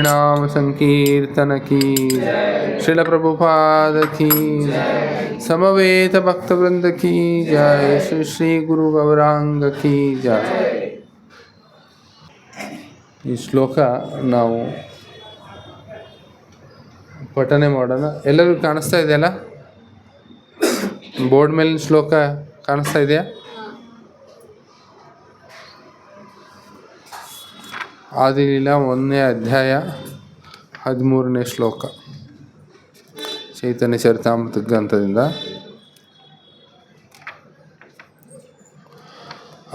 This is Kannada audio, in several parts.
नाम संकीर्तन की श्रील प्रभुपाद की समवेत भक्तवृंद की जय। श्री श्री गुरु गौरांग की जय। ಈ ಶ್ಲೋಕ ನಾವು ಪಠನೆ ಮಾಡೋಣ. ಎಲ್ಲರಿಗೂ ಕಾಣಿಸ್ತಾ ಇದೆಯಲ್ಲ? ಬೋರ್ಡ್ ಮೇಲಿನ ಶ್ಲೋಕ ಕಾಣಿಸ್ತಾ ಇದೆಯಾ? ಆದಿಲೀಲಾ 1ನೇ ಅಧ್ಯಾಯ 13ನೇ ಶ್ಲೋಕ ಚೈತನ್ಯ ಚರಿತಾಮೃತ ಗ್ರಂಥದಿಂದ.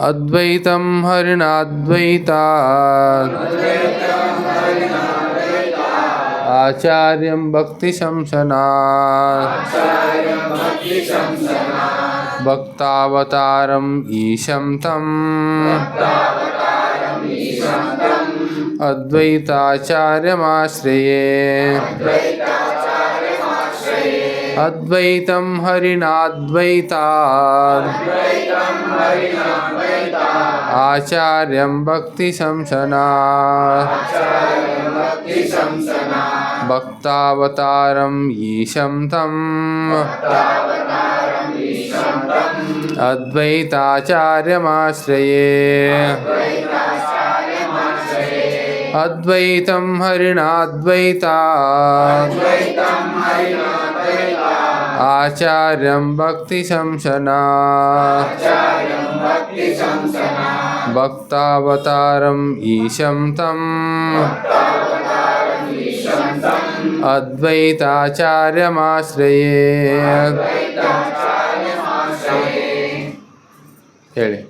ಅದ್ವೈತಂ ಹರಿಣಾದ್ವೈತಾತ್ ಆಚಾರ್ಯಂ ಭಕ್ತಿ ಸಂಸನಾತ್ ಭಕ್ತಾವತಾರಂ ಈಶಂ ತಂ ಅದ್ವೈತಾಚಾರ್ಯಮಾಶ್ರಯೇ. ಅದ್ವೈತಂ ಹರಿಣಾದ್ವೈತಾತ್ ಆಚಾರ್ಯಂ ಭಕ್ತಿ ಸಂಸನಾತ್ ಭಕ್ತಾವತಾರಂ ಈಶಂ ತಂ ಅದ್ವೈತಾಚಾರ್ಯಮಾಶ್ರಯೇ. ಅದ್ವೈತಂ ಹರಿಣಾದ್ವೈತಾತ್ ಆಚಾರ್ಯಂ ಭಕ್ತಿ ಸಂಸನಾತ್ ಭಕ್ತಾವತಾರಂ ಈಶಂ ತಂ ಅದ್ವೈತಾಚಾರ್ಯಮಾಶ್ರಯೇ. ಹೇಳಿ.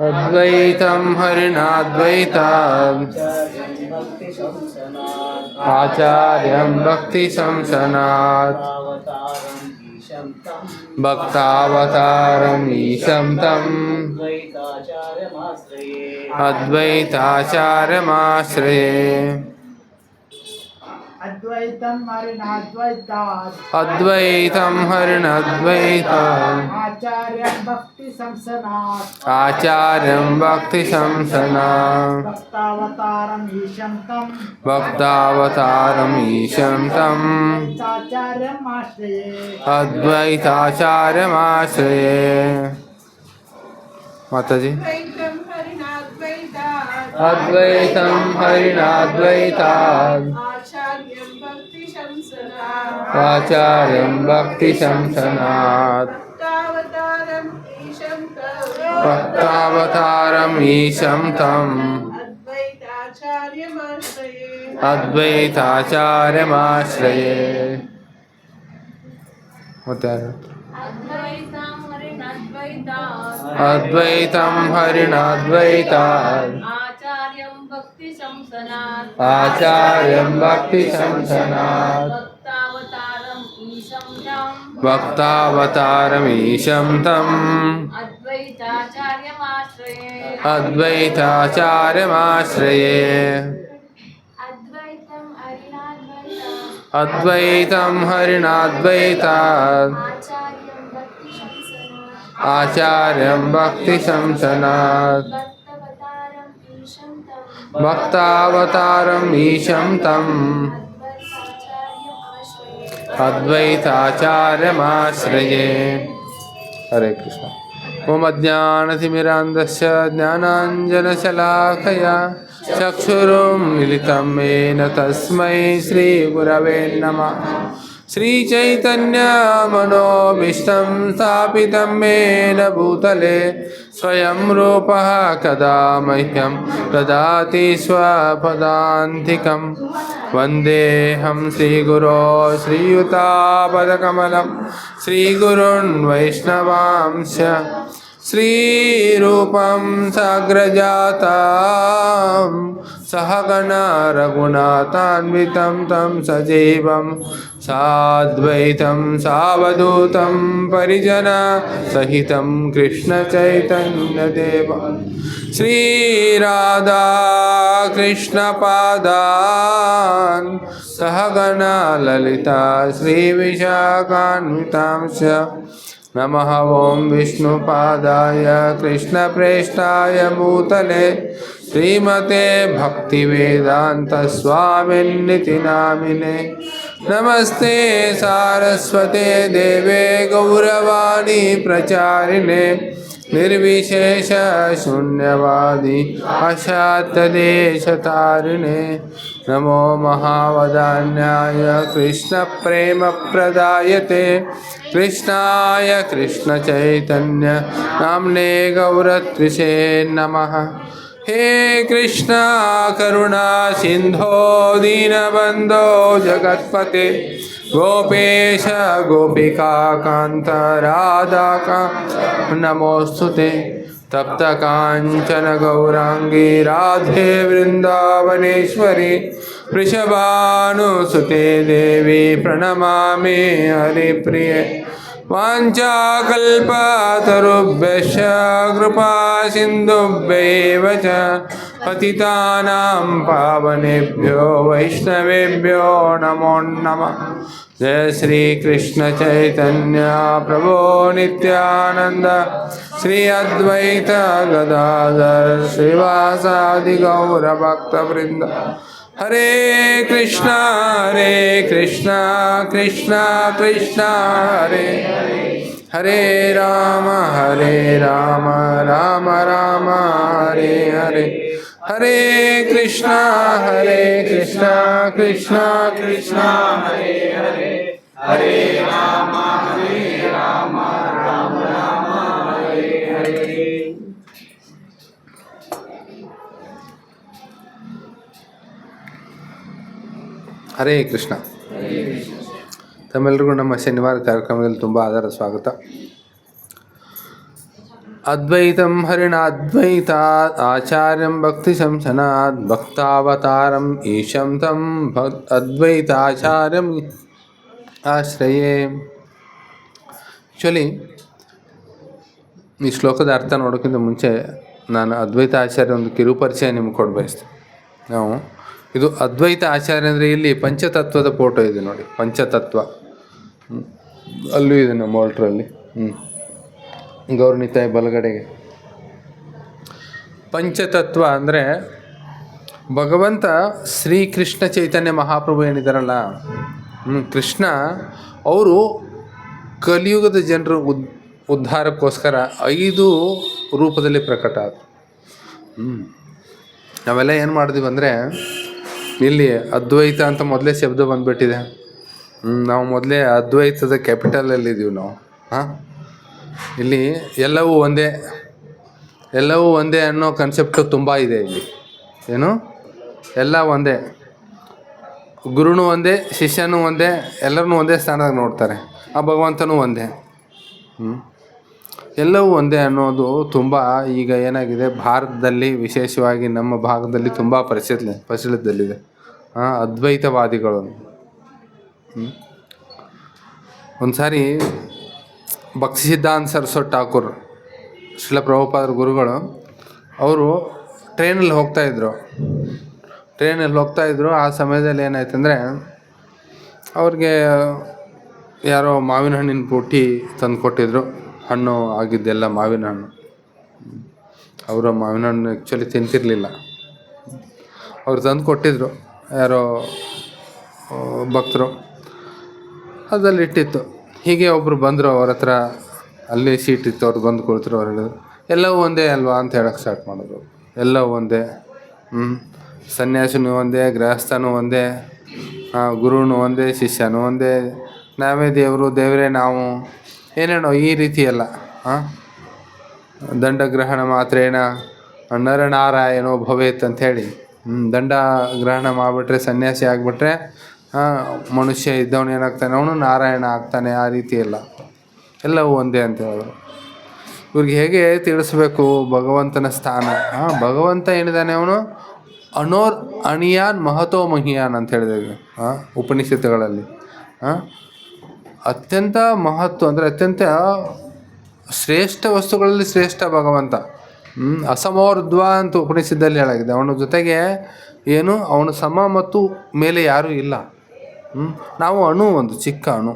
ಅದ್ವೈತಂ ಹರಿಣಾದ್ವೈತಾತ್ ಆಚಾರ್ಯಂ ಭಕ್ತಿ ಸಂಸನಾತ್ ಭಕ್ತಾವತಾರಂ ಈಶಂ ತಂ ಅದ್ವೈತಾಚಾರ್ಯಮಾಶ್ರಯೇ. ಅದ್ವೈತಂ ಹರಿಣಾದ್ವೈತಾತ್ ಅದ್ವೈತಂ ಹರಿಣಾದ್ವೈತಾತ್ ಆಚಾರ್ಯಂ ಭಕ್ತಿ ಸಂಸನಾತ್ ಆಚಾರ್ಯಂ ಭಕ್ತಿ ಸಂಸನಾತ್ ಭಕ್ತಾವತಾರಂ ಈಶಂ ತಂ ಭಕ್ತಾವತಾರಂ ಈಶಂ ತಂ ಆಚಾರ್ಯಮಾಶ್ರಯೇ. ಅದ್ವೈತಾಚಾರ್ಯಮಾಶ್ರಯೇ. ಮಾತಾಜಿ. ಅದ್ವೈತಂ ಹರಿಣಾದ್ವೈತಾತ್ ಆಚಾರ್ಯಂ ಭಕ್ತಿ ಸಂಸನಾತ್ ಭಕ್ತಾವತಾರಂ ಈಶಂ ತಂ ಅದ್ವೈತಾಚಾರ್ಯಮಾಶ್ರಯೇ. ಮತ್ತೆ ಅದ್ವೈತಂ ಹರಿಣಾದ್ವೈತಾತ್ ಆಚಾರ್ಯಂ ಭಕ್ತಿ ಸಂಸನಾತ್ ಭಕ್ತಾವತಾರಂ ಈಶಂ ತಂ ಅದ್ವೈತಾಚಾರ್ಯಮಾಶ್ರಯೇ. ಅದ್ವೈತಂ ಹರಿಣಾದ್ವೈತಾತ್ ಆಚಾರ್ಯಂ ಭಕ್ತಿ ಸಂಸನಾತ್ ಭಕ್ತಾವತಾರಂ ಈಶಂ ತಂ ಅದ್ವೈತಾಚಾರ್ಯಮಾಶ್ರಯೇ. ಹರೇ ಕೃಷ್ಣ. ಓಂ ಅಜ್ಞಾನತಿಮಿರಾಂಧಸ್ಯ ಜ್ಞಾನಾಂಜನಶಲಾಕಯಾ ಚಕ್ಷುರುನ್ಮಿಲಿತಂ ಯೇನ ತಸ್ಮೈ ಶ್ರೀ ಗುರವೇ ನಮಃ. श्रीचैतन्यमनोभीष्टं स्थापितं येन भूतले स्वयं रूपः कदा मह्यं ददाति स्वपदान्तिकं. वन्देऽहं श्रीगुरो श्रीयुतापदकमलं श्रीगुरुन् वैष्णवांश्च श्रीरूपं साग्रजातं सहगणा रघुनाथान्वितं तं सजीवं साद्वैतं सावधूतं परिजना सहितं कृष्णचैतन्यदेवं श्रीराधा कृष्णपादान् सहगणा ललिता श्रीविशाखान्वितांश्च नमः ॐ विष्णुपादाय कृष्णप्रेष्ठाय भूतले श्रीमते भक्तिवेदान्तस्वामिन्निति नामिने नमस्ते सारस्वते देवे गौरवाणी प्रचारिणे निर्विशेष शून्यवादी अशातदेशतारिणे नमो महावदान्याय कृष्णप्रेमप्रदायते कृष्णाय कृष्णचैतन्य नाम्ने गौरत्विषे नमः। हे कृष्णा करुणा सिंधो दीनबंधो जगत्पते गोपेश गोपिका कांत राधा कांत नमोस्तुते तप्त कांचन गौरांगी राधे वृंदावनेश्वरी वृषभानुसुते देवी प्रणमामि हरिप्रिये वाञ्छाकल्पतरुभ्यश्च कृपा सिन्धुभ्यैव च पतितानां पावनेभ्यो वैष्णवेभ्यो नमो नमः। जय श्री कृष्ण चैतन्य प्रभो नित्यानंद श्री अद्वैत गदाधर श्रीवासादि गौर भक्तवृंद हरे कृष्णा कृष्णा कृष्णा हरे हरे राम राम राम हरे हरे हरे कृष्णा कृष्णा कृष्णा हरे हरे हरे राम राम राम हरे हरे। ಹರೇ ಕೃಷ್ಣ. ತಮ್ಮೆಲ್ಲರಿಗೂ ನಮ್ಮ ಶನಿವಾರ ಕಾರ್ಯಕ್ರಮದಲ್ಲಿ ತುಂಬ ಆದರ ಸ್ವಾಗತ. ಅದ್ವೈತಂ ಹರಿಣಾದ್ವೈತ ಆಚಾರ್ಯಂ ಭಕ್ತಿ ಸಂಸನಾತ್ ಭಕ್ತಾವತಾರಂ ಈಶಂ ತಂ ಅದ್ವೈತಾಚಾರ್ಯಂ ಆಶ್ರಯೇ. ಆ್ಯಕ್ಚುಲಿ ಈ ಶ್ಲೋಕದ ಅರ್ಥ ನೋಡೋಕ್ಕಿಂತ ಮುಂಚೆ ನಾನು ಅದ್ವೈತ ಆಚಾರ್ಯ ಒಂದು ಕಿರುಪರಿಚಯ ನಿಮ್ಗೆ ಕೊಡಬಯಸ್ತೆ. ನಾವು ಇದು ಅದ್ವೈತ ಆಚಾರ್ಯ ಅಂದರೆ ಇಲ್ಲಿ ಪಂಚತತ್ವದ ಫೋಟೋ ಇದೆ ನೋಡಿ, ಪಂಚತತ್ವ ಅಲ್ಲೂ ಇದೆ ನಮ್ಮ ವಾಲ್ಟ್ರಲ್ಲಿ. ಗೌರ್ನಿತಾಯಿ ಬಲಗಡೆಗೆ ಪಂಚತತ್ವ ಅಂದರೆ ಭಗವಂತ ಶ್ರೀಕೃಷ್ಣ ಚೈತನ್ಯ ಮಹಾಪ್ರಭು ಏನಿದ್ದಾರಲ್ಲ, ಕೃಷ್ಣ ಅವರು ಕಲಿಯುಗದ ಜನರು ಉದ್ಧಾರಕ್ಕೋಸ್ಕರ 5 ರೂಪದಲ್ಲಿ ಪ್ರಕಟ ಆದರು. ನಾವೆಲ್ಲ ಏನು ಮಾಡಿದ್ವಿ ಅಂದರೆ, ಇಲ್ಲಿ ಅದ್ವೈತ ಅಂತ ಮೊದಲೇ ಶಬ್ದ ಬಂದುಬಿಟ್ಟಿದೆ. ನಾವು ಮೊದಲೇ ಅದ್ವೈತದ ಕ್ಯಾಪಿಟಲಲ್ಲಿದ್ದೀವಿ ನಾವು. ಇಲ್ಲಿ ಎಲ್ಲವೂ ಒಂದೇ ಅನ್ನೋ ಕನ್ಸೆಪ್ಟು ತುಂಬ ಇದೆ ಇಲ್ಲಿ. ಏನು ಎಲ್ಲ ಒಂದೇ, ಗುರುನೂ ಒಂದೇ, ಶಿಷ್ಯನೂ ಒಂದೇ, ಎಲ್ಲರನ್ನೂ ಒಂದೇ ಸ್ಥಾನದಾಗ ನೋಡ್ತಾರೆ. ಆ ಭಗವಂತನೂ ಒಂದೇ. ಎಲ್ಲವೂ ಒಂದೇ ಅನ್ನೋದು ತುಂಬ ಈಗ ಏನಾಗಿದೆ ಭಾರತದಲ್ಲಿ, ವಿಶೇಷವಾಗಿ ನಮ್ಮ ಭಾಗದಲ್ಲಿ ತುಂಬ ಪ್ರಚಲಿತದಲ್ಲಿದೆ. ಅದ್ವೈತವಾದಿಗಳು. ಒಂದು ಸಾರಿ ಭಕ್ತಿ ಸಿದ್ಧಾಂತ ಸರಸ್ವತಿ ಠಾಕೂರ್ ಶ್ರೀಲ ಪ್ರಭುಪಾದರ ಗುರುಗಳು ಅವರು ಟ್ರೈನಲ್ಲಿ ಹೋಗ್ತಾಯಿದ್ರು. ಆ ಸಮಯದಲ್ಲಿ ಏನಾಯ್ತಂದರೆ, ಅವ್ರಿಗೆ ಯಾರೋ ಮಾವಿನ ಹಣ್ಣಿನ ಬುಟ್ಟಿ ತಂದು ಕೊಟ್ಟಿದ್ರು. ಹಣ್ಣು ಆಗಿದ್ದೆಲ್ಲ ಮಾವಿನ ಹಣ್ಣು. ಅವರು ಮಾವಿನ ಹಣ್ಣು ಆ್ಯಕ್ಚುಲಿ ತಿಂತಿರಲಿಲ್ಲ. ಅವ್ರು ತಂದು ಕೊಟ್ಟಿದ್ರು ಯಾರೋ ಭಕ್ತರು. ಅದರಲ್ಲಿ ಇಟ್ಟಿತ್ತು. ಹೀಗೆ ಒಬ್ಬರು ಬಂದರು ಅವ್ರ ಹತ್ರ. ಅಲ್ಲಿ ಸೀಟ್ ಇತ್ತು, ಅವ್ರು ಬಂದು ಕುಳಿತರು. ಅವ್ರು ಹೇಳಿದ್ರು ಎಲ್ಲವೂ ಒಂದೇ ಅಲ್ವಾ ಅಂತ ಹೇಳೋಕ್ಕೆ ಸ್ಟಾರ್ಟ್ ಮಾಡಿದ್ರು. ಎಲ್ಲವೂ ಒಂದೇ, ಸನ್ಯಾಸಿನೂ ಒಂದೇ, ಗೃಹಸ್ಥನೂ ಒಂದೇ, ಗುರುನೂ ಒಂದೇ, ಶಿಷ್ಯನೂ ಒಂದೇ, ನಾವೇ ದೇವರು, ದೇವರೇ ನಾವು, ಏನೇನೋ ಈ ರೀತಿ ಎಲ್ಲ. ದಂಡಗ್ರಹಣ ಮಾತ್ರೇನ ನರನಾರಾಯಣೋ ಭವೇತ್ ಅಂಥೇಳಿ, ದಂಡ ಗ್ರಹಣ ಮಾಡಿಬಿಟ್ರೆ, ಸನ್ಯಾಸಿ ಆಗಿಬಿಟ್ರೆ ಮನುಷ್ಯ ಇದ್ದವನು ಏನಾಗ್ತಾನೆ, ಅವನು ನಾರಾಯಣ ಆಗ್ತಾನೆ. ಆ ರೀತಿ ಎಲ್ಲ ಎಲ್ಲವೂ ಒಂದೇ ಅಂತ ಹೇಳಿದ್ರು. ಇವ್ರಿಗೆ ಹೇಗೆ ತಿಳಿಸ್ಬೇಕು ಭಗವಂತನ ಸ್ಥಾನ? ಭಗವಂತ ಏನಿದ್ದಾನೆ, ಅವನು ಅಣಿಯಾನ್ ಮಹತೋ ಮಹಿಯಾನ್ ಅಂತ ಹೇಳಿದೆ ಉಪನಿಷತ್ತುಗಳಲ್ಲಿ. ಅತ್ಯಂತ ಮಹತ್ವ ಅಂದರೆ ಅತ್ಯಂತ ಶ್ರೇಷ್ಠ ವಸ್ತುಗಳಲ್ಲಿ ಶ್ರೇಷ್ಠ ಭಗವಂತ. ಅಸಮೋರ್ಧ್ವ ಅಂತ ಉಪನಿಷತ್ತಲ್ಲಿ ಹೇಳಾಗಿದೆ. ಅವನ ಜೊತೆಗೆ ಏನು, ಅವನು ಸಮ ಮತ್ತು ಮೇಲೆ ಯಾರೂ ಇಲ್ಲ. ನಾವು ಒಂದು ಚಿಕ್ಕ ಅಣು.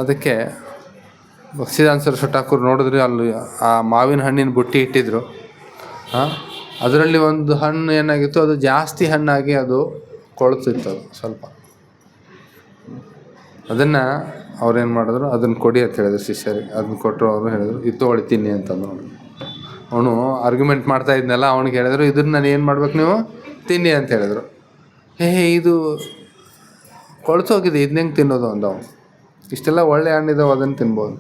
ಅದಕ್ಕೆ ಭಕ್ತಿಸಿದ್ಧಾಂತ ಸರಸ್ವತಿ ಠಾಕೂರ್ ನೋಡಿದ್ರೆ ಅಲ್ಲಿ ಆ ಮಾವಿನ ಹಣ್ಣಿನ ಬುಟ್ಟಿ ಇಟ್ಟಿದ್ರು. ಅದರಲ್ಲಿ ಒಂದು ಹಣ್ಣು ಏನಾಗಿತ್ತು, ಅದು ಜಾಸ್ತಿ ಹಣ್ಣಾಗಿ ಅದು ಕೊಳ್ತಿತ್ತು ಅದು ಸ್ವಲ್ಪ. ಅದನ್ನು ಅವ್ರೇನು ಮಾಡಿದ್ರು, ಅದನ್ನು ಕೊಡಿ ಅಂತ ಹೇಳಿದ್ರು ಶಿಷ್ಯರಿಗೆ. ಅದನ್ನು ಕೊಟ್ಟರು. ಅವರು ಹೇಳಿದ್ರು ಇದು ತೊಗೊಳ್ಳಿ ತಿನ್ನಿ ಅಂತಂದು. ಅವನು ಆರ್ಗ್ಯುಮೆಂಟ್ ಮಾಡ್ತಾ ಇದ್ನಲ್ಲ, ಅವ್ನಿಗೆ ಹೇಳಿದ್ರು ಇದನ್ನು ನಾನು ಏನು ಮಾಡ್ಬೇಕು, ನೀವು ತಿನ್ನಿ ಅಂತ ಹೇಳಿದ್ರು. ಇದು ಕೊಳ್ತೋಗಿದೆ, ಇದನ್ನ ಹೆಂಗೆ ತಿನ್ನೋದು ಅಂದ ಅವನು. ಇಷ್ಟೆಲ್ಲ ಒಳ್ಳೆ ಹಣ್ಣಿದಾವೆ, ಅದನ್ನು ತಿನ್ಬೋದು.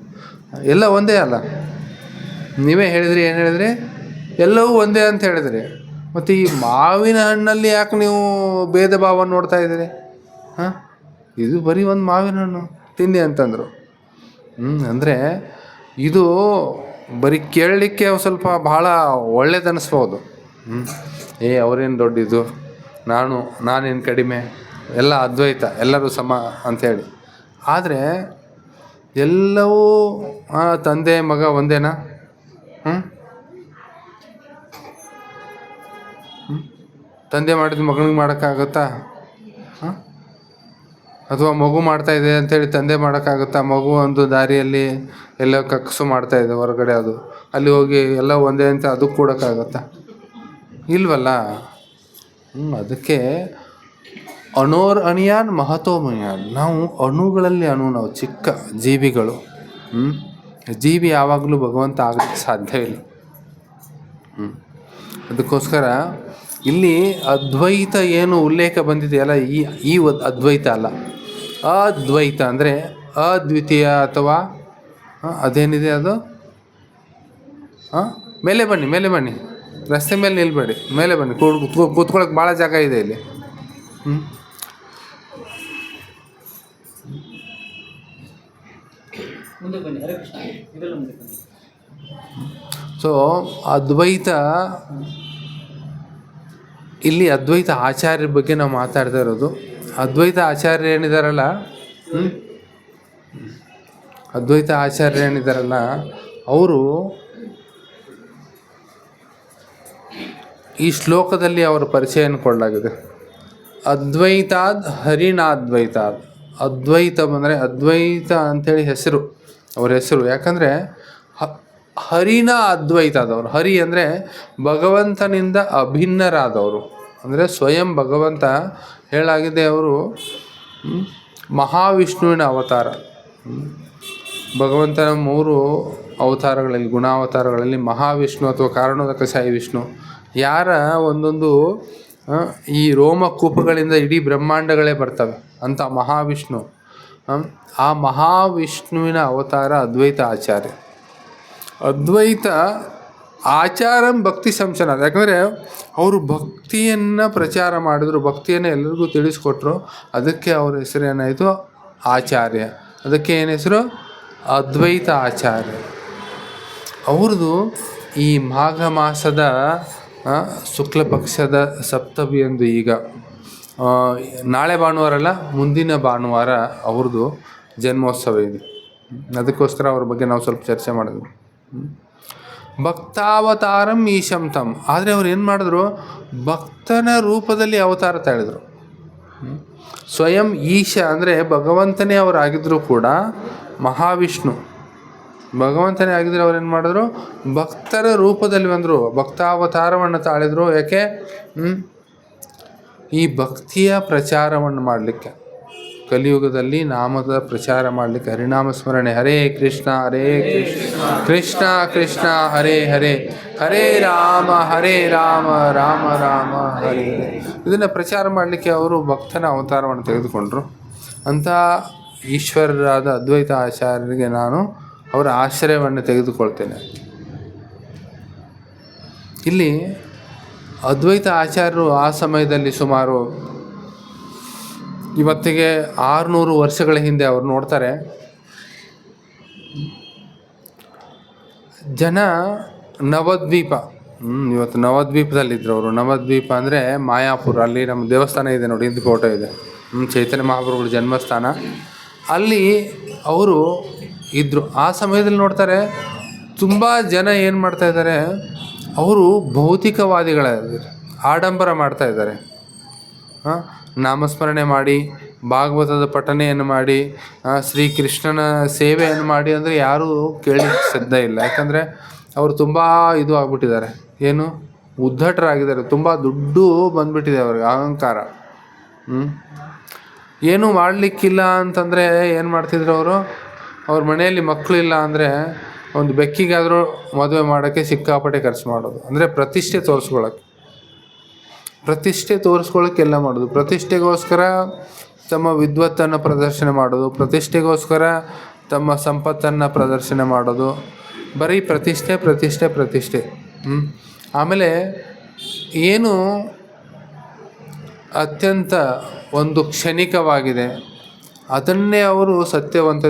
ಎಲ್ಲ ಒಂದೇ ಅಲ್ಲ, ನೀವೇ ಹೇಳಿದ್ರಿ. ಏನು ಹೇಳಿದ್ರಿ? ಎಲ್ಲವೂ ಒಂದೇ ಅಂತ ಹೇಳಿದ್ರಿ. ಮತ್ತು ಈ ಮಾವಿನ ಹಣ್ಣಲ್ಲಿ ಯಾಕೆ ನೀವು ಭೇದ ಭಾವ ನೋಡ್ತಾ ಇದ್ದೀರಿ? ಇದು ಬರೀ ಒಂದು ಮಾವಿನ ಹಣ್ಣು, ತಿನ್ನಿ ಅಂತಂದರು. ಅಂದರೆ ಇದು ಬರೀ ಕೇಳಲಿಕ್ಕೆ ಸ್ವಲ್ಪ ಭಾಳ ಒಳ್ಳೇದನ್ನಿಸ್ಬೋದು. ಅವರೇನು ದೊಡ್ಡದು, ನಾನೇನು ಕಡಿಮೆ, ಎಲ್ಲ ಅದ್ವೈತ, ಎಲ್ಲರೂ ಸಮ ಅಂಥೇಳಿ. ಆದರೆ ಎಲ್ಲವೂ ತಂದೆ ಮಗ ಒಂದೇನಾ? ತಂದೆ ಮಾಡಿದ ಮಗನಿಗೆ ಮಾಡೋಕ್ಕಾಗುತ್ತಾ? ಅಥವಾ ಮಗು ಮಾಡ್ತಾಯಿದೆ ಅಂಥೇಳಿ ತಂದೆ ಮಾಡೋಕ್ಕಾಗುತ್ತಾ? ಮಗು ಒಂದು ದಾರಿಯಲ್ಲಿ ಎಲ್ಲ ಕಕ್ಕಸು ಮಾಡ್ತಾಯಿದೆ ಹೊರಗಡೆ, ಅದು ಅಲ್ಲಿ ಹೋಗಿ ಎಲ್ಲ ಒಂದೇ ಅಂತ ಅದಕ್ಕೆ ಕೊಡೋಕ್ಕಾಗತ್ತಾ? ಇಲ್ವಲ್ಲ. ಅದಕ್ಕೆ ಅಣೋರ್ ಅಣಿಯಾನ್ ಮಹತೋ ಮಣಿಯಾನ್. ನಾವು ಅಣುಗಳಲ್ಲಿ ನಾವು ಚಿಕ್ಕ ಜೀವಿಗಳು. ಜೀವಿ ಯಾವಾಗಲೂ ಭಗವಂತ ಆಗಲಿಕ್ಕೆ ಸಾಧ್ಯವಿಲ್ಲ. ಅದಕ್ಕೋಸ್ಕರ ಇಲ್ಲಿ ಅದ್ವೈತ ಏನು ಉಲ್ಲೇಖ ಬಂದಿದೆಯಲ್ಲ, ಈ ಅದ್ವೈತ ಅಲ್ಲ, ಅದ್ವೈತ ಅಂದರೆ ಅದ್ವಿತೀಯ. ಅಥವಾ ಅದೇನಿದೆ ಅದು, ಮೇಲೆ ಬನ್ನಿ, ರಸ್ತೆ ಮೇಲೆ ನಿಲ್ಬೇಡಿ, ಮೇಲೆ ಬನ್ನಿ. ಕೂತ್ಕೊಳ್ಳೋಕೆ ಭಾಳ ಜಾಗ ಇದೆ ಇಲ್ಲಿ. ಸೊ ಅದ್ವೈತ, ಇಲ್ಲಿ ಅದ್ವೈತ ಆಚಾರ್ಯರ ಬಗ್ಗೆ ನಾವು ಮಾತಾಡ್ತಾ ಇರೋದು. ಅದ್ವೈತ ಆಚಾರ್ಯ ಏನಿದಾರಲ್ಲ, ಅವರು ಈ ಶ್ಲೋಕದಲ್ಲಿ ಅವರ ಪರಿಚಯನ ಕೊಡಲಾಗಿದೆ. ಅದ್ವೈತಾದ್ ಹರಿಣಾದ್ವೈತಾದ್. ಅದ್ವೈತ ಅಂದರೆ ಅದ್ವೈತ ಅಂಥೇಳಿ ಹೆಸರು, ಅವ್ರ ಹೆಸರು. ಯಾಕಂದರೆ ಹರಿನ ಅದ್ವೈತ ಆದವರು. ಹರಿ ಅಂದರೆ ಭಗವಂತನಿಂದ ಅಭಿನ್ನರಾದವರು, ಅಂದರೆ ಸ್ವಯಂ ಭಗವಂತ. ಹೇಳಾಗಿದೆ ಅವರು ಮಹಾವಿಷ್ಣುವಿನ ಅವತಾರ. ಭಗವಂತನ 3 ಅವತಾರಗಳಲ್ಲಿ, ಗುಣಾವತಾರಗಳಲ್ಲಿ ಮಹಾವಿಷ್ಣು ಅಥವಾ ಕಾರಣೋದಕಶಾಹಿ ವಿಷ್ಣು, ಯಾರ ಒಂದೊಂದು ಈ ರೋಮಕೂಪಗಳಿಂದ ಇಡೀ ಬ್ರಹ್ಮಾಂಡಗಳೇ ಬರ್ತವೆ ಅಂತ ಮಹಾವಿಷ್ಣು. ಆ ಮಹಾವಿಷ್ಣುವಿನ ಅವತಾರ ಅದ್ವೈತ ಆಚಾರ್ಯ. ಅದ್ವೈತ ಆಚಾರಂ ಭಕ್ತಿ ಸಂಶನಾದ. ಯಾಕಂದರೆ ಅವರು ಭಕ್ತಿಯನ್ನು ಪ್ರಚಾರ ಮಾಡಿದ್ರು, ಭಕ್ತಿಯನ್ನು ಎಲ್ಲರಿಗೂ ತಿಳಿಸ್ಕೊಟ್ರು. ಅದಕ್ಕೆ ಅವ್ರ ಹೆಸರು ಏನಾಯಿತು? ಆಚಾರ್ಯ. ಅದಕ್ಕೆ ಏನು ಹೆಸರು? ಅದ್ವೈತ ಆಚಾರ್ಯ. ಅವ್ರದ್ದು ಈ ಮಾಘ ಮಾಸದ ಶುಕ್ಲ ಪಕ್ಷದ ಸಪ್ತಮಿಯಂದು, ಈಗ ನಾಳೆ ಭಾನುವಾರ ಅಲ್ಲ, ಮುಂದಿನ ಭಾನುವಾರ ಅವ್ರದ್ದು ಜನ್ಮೋತ್ಸವ ಇದೆ. ಅದಕ್ಕೋಸ್ಕರ ಅವ್ರ ಬಗ್ಗೆ ನಾವು ಸ್ವಲ್ಪ ಚರ್ಚೆ ಮಾಡಿದ್ವಿ. ಭಕ್ತಾವತಾರಂ ಈಶಂ ತಮ್. ಆದರೆ ಅವ್ರು ಏನು ಮಾಡಿದ್ರು? ಭಕ್ತನ ರೂಪದಲ್ಲಿ ಅವತಾರ ತಾಳಿದ್ರು. ಸ್ವಯಂ ಈಶ ಅಂದರೆ ಭಗವಂತನೇ ಅವರಾಗಿದ್ದರೂ ಕೂಡ, ಮಹಾವಿಷ್ಣು ಭಗವಂತನೇ ಆಗಿದ್ದರೆ ಅವ್ರು ಏನು ಮಾಡಿದ್ರು? ಭಕ್ತರ ರೂಪದಲ್ಲಿ ಬಂದರು, ಭಕ್ತಾವತಾರವನ್ನು ತಾಳಿದರು. ಯಾಕೆ? ಈ ಭಕ್ತಿಯ ಪ್ರಚಾರವನ್ನು ಮಾಡಲಿಕ್ಕೆ, ಕಲಿಯುಗದಲ್ಲಿ ನಾಮದ ಪ್ರಚಾರ ಮಾಡಲಿಕ್ಕೆ, ಹರಿನಾಮ ಸ್ಮರಣೆ, ಹರೇ ಕೃಷ್ಣ ಕೃಷ್ಣ ಕೃಷ್ಣ ಹರೇ ಹರೇ, ಹರೇ ರಾಮ ರಾಮ ರಾಮ ಹರೇ ಹರೇ, ಇದನ್ನು ಪ್ರಚಾರ ಮಾಡಲಿಕ್ಕೆ ಅವರು ಭಕ್ತನ ಅವತಾರವನ್ನು ತೆಗೆದುಕೊಂಡರು. ಅಂಥ ಈಶ್ವರರಾದ ಅದ್ವೈತ ಆಚಾರ್ಯರಿಗೆ ನಾನು ಅವರ ಆಶ್ರಯವನ್ನು ತೆಗೆದುಕೊಳ್ತೇನೆ. ಇಲ್ಲಿ ಅದ್ವೈತ ಆಚಾರ್ಯರು ಆ ಸಮಯದಲ್ಲಿ ಸುಮಾರು ಇವತ್ತಿಗೆ 600 ವರ್ಷಗಳ ಹಿಂದೆ ಅವ್ರು ನೋಡ್ತಾರೆ. ಜನ ನವದ್ವೀಪ, ಇವತ್ತು ನವದ್ವೀಪದಲ್ಲಿದ್ದರು ಅವರು. ನವದ್ವೀಪ ಅಂದರೆ ಮಾಯಾಪುರ, ಅಲ್ಲಿ ನಮ್ಮ ದೇವಸ್ಥಾನ ಇದೆ ನೋಡಿ, ಇದು ಫೋಟೋ ಇದೆ, ಚೈತನ್ಯ ಮಹಾಪ್ರಭುಗಳ ಜನ್ಮಸ್ಥಾನ. ಅಲ್ಲಿ ಅವರು ಇದ್ದರು. ಆ ಸಮಯದಲ್ಲಿ ನೋಡ್ತಾರೆ ತುಂಬ ಜನ ಏನು ಮಾಡ್ತಾ ಇದ್ದಾರೆ, ಅವರು ಭೌತಿಕವಾದಿಗಳಾಗಿದ್ದಾರೆ, ಆಡಂಬರ ಮಾಡ್ತಾ ಇದ್ದಾರೆ. ನಾಮಸ್ಮರಣೆ ಮಾಡಿ ಭಾಗವತದ ಪಠನೆಯನ್ನು ಮಾಡಿ ಶ್ರೀಕೃಷ್ಣನ ಸೇವೆಯನ್ನು ಮಾಡಿ ಅಂದರೆ ಯಾರೂ ಕೇಳಲಿಕ್ಕೆ ಸಿದ್ಧ ಇಲ್ಲ. ಯಾಕಂದರೆ ಅವರು ತುಂಬ ಇದು ಆಗ್ಬಿಟ್ಟಿದ್ದಾರೆ, ಏನು ಉದ್ದಟರಾಗಿದ್ದಾರೆ, ತುಂಬ ದುಡ್ಡು ಬಂದ್ಬಿಟ್ಟಿದೆ ಅವ್ರಿಗೆ, ಅಹಂಕಾರ. ಏನೂ ಮಾಡಲಿಕ್ಕಿಲ್ಲ ಅಂತಂದರೆ ಏನು ಮಾಡ್ತಿದ್ರು ಅವರು? ಅವ್ರ ಮನೆಯಲ್ಲಿ ಮಕ್ಕಳಿಲ್ಲ ಅಂದರೆ ಒಂದು ಬೆಕ್ಕಿಗಾದರೂ ಮದುವೆ ಮಾಡೋಕ್ಕೆ ಸಿಕ್ಕಾಪಟ್ಟೆ ಖರ್ಚು ಮಾಡೋದು. ಅಂದರೆ ಪ್ರತಿಷ್ಠೆ ತೋರಿಸ್ಕೊಳ್ಳೋಕ್ಕೆ ಎಲ್ಲ ಮಾಡೋದು. ಪ್ರತಿಷ್ಠೆಗೋಸ್ಕರ ತಮ್ಮ ವಿದ್ವತ್ತನ್ನು ಪ್ರದರ್ಶನ ಮಾಡೋದು, ಪ್ರತಿಷ್ಠೆಗೋಸ್ಕರ ತಮ್ಮ ಸಂಪತ್ತನ್ನು ಪ್ರದರ್ಶನ ಮಾಡೋದು. ಬರೀ ಪ್ರತಿಷ್ಠೆ. ಆಮೇಲೆ ಏನು ಅತ್ಯಂತ ಒಂದು ಕ್ಷಣಿಕವಾಗಿದೆ ಅದನ್ನೇ ಅವರು ಸತ್ಯವಂತ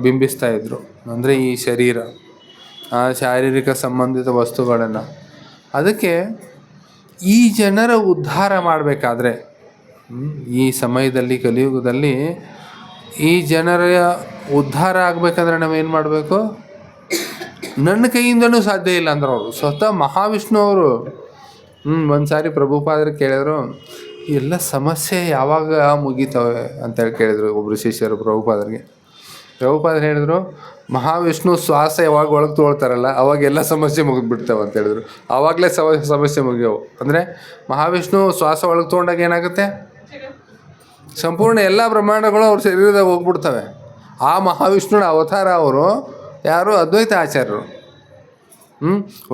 ಬಿಂಬಿಸ್ತಾ ಇದ್ದರು. ಅಂದರೆ ಈ ಶರೀರ, ಶಾರೀರಿಕ ಸಂಬಂಧಿತ ವಸ್ತುಗಳನ್ನು. ಅದಕ್ಕೆ ಈ ಜನರ ಉದ್ಧಾರ ಮಾಡಬೇಕಾದ್ರೆ, ಈ ಸಮಯದಲ್ಲಿ ಕಲಿಯುಗದಲ್ಲಿ ಈ ಜನರ ಉದ್ಧಾರ ಆಗಬೇಕಂದ್ರೆ ನಾವೇನು ಮಾಡಬೇಕು? ನನ್ನ ಕೈಯಿಂದನೂ ಸಾಧ್ಯ ಇಲ್ಲ ಅಂದ್ರೆ ಅವರು ಸ್ವತಃ ಮಹಾವಿಷ್ಣು ಅವರು ಒಂದು ಸಾರಿ ಪ್ರಭುಪಾದರು ಕೇಳಿದ್ರು, ಎಲ್ಲ ಸಮಸ್ಯೆ ಯಾವಾಗ ಮುಗೀತವೆ ಅಂತೇಳಿ ಕೇಳಿದರು ಒಬ್ಬರು ಶಿಷ್ಯರು ಪ್ರಭುಪಾದರಿಗೆ. ಪ್ರಭುಪಾದರು ಹೇಳಿದ್ರು, ಮಹಾವಿಷ್ಣು ಶ್ವಾಸ ಯಾವಾಗ ಒಳಗೆ ತೊಗೊಳ್ತಾರಲ್ಲ ಅವಾಗ ಎಲ್ಲ ಸಮಸ್ಯೆ ಮುಗಿದ್ಬಿಡ್ತಾವೆ ಅಂತ ಹೇಳಿದ್ರು. ಆವಾಗಲೇ ಸಮಸ್ಯೆ ಮುಗಿಯವು. ಅಂದರೆ ಮಹಾವಿಷ್ಣು ಶ್ವಾಸ ಒಳಗೆ ತೊಗೊಂಡಾಗ ಏನಾಗುತ್ತೆ? ಸಂಪೂರ್ಣ ಎಲ್ಲ ಬ್ರಹ್ಮಾಂಡಗಳು ಅವ್ರ ಶರೀರದಾಗ ಹೋಗ್ಬಿಡ್ತವೆ. ಆ ಮಹಾವಿಷ್ಣುನ ಅವತಾರ ಅವರು ಯಾರು? ಅದ್ವೈತ ಆಚಾರ್ಯರು.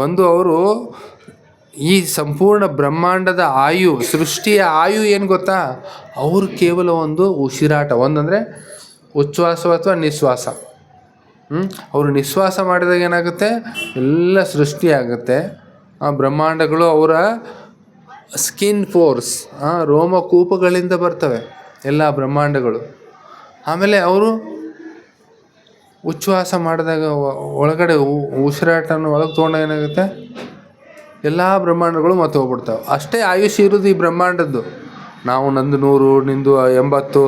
ಒಂದು ಅವರು ಈ ಸಂಪೂರ್ಣ ಬ್ರಹ್ಮಾಂಡದ ಆಯು, ಸೃಷ್ಟಿಯ ಆಯು ಏನು ಗೊತ್ತಾ? ಅವರು ಕೇವಲ ಒಂದು ಉಸಿರಾಟ, ಒಂದಂದರೆ ಉಚ್ಛ್ವಾಸ ಅಥವಾ ನಿಶ್ವಾಸ. ಅವರು ನಿಶ್ವಾಸ ಮಾಡಿದಾಗ ಏನಾಗುತ್ತೆ? ಎಲ್ಲ ಸೃಷ್ಟಿಯಾಗುತ್ತೆ. ಆ ಬ್ರಹ್ಮಾಂಡಗಳು ಅವರ ಸ್ಕಿನ್ ಫೋರ್ಸ್, ರೋಮಕೂಪಗಳಿಂದ ಬರ್ತವೆ ಎಲ್ಲ ಬ್ರಹ್ಮಾಂಡಗಳು. ಆಮೇಲೆ ಅವರು ಉಚ್ಛ್ವಾಸ ಮಾಡಿದಾಗ ಒಳಗಡೆ ಉಸಿರಾಟನ ಒಳಗೆ ತೊಗೊಂಡಾಗ ಏನಾಗುತ್ತೆ? ಎಲ್ಲ ಬ್ರಹ್ಮಾಂಡಗಳು ಮತ್ತೆ ಹೋಗ್ಬಿಡ್ತಾವೆ. ಅಷ್ಟೇ ಆಯುಷ್ಯ ಇರೋದು ಈ ಬ್ರಹ್ಮಾಂಡದ್ದು. ನಾವು ನಂದು 100, ನಿಂದು 80,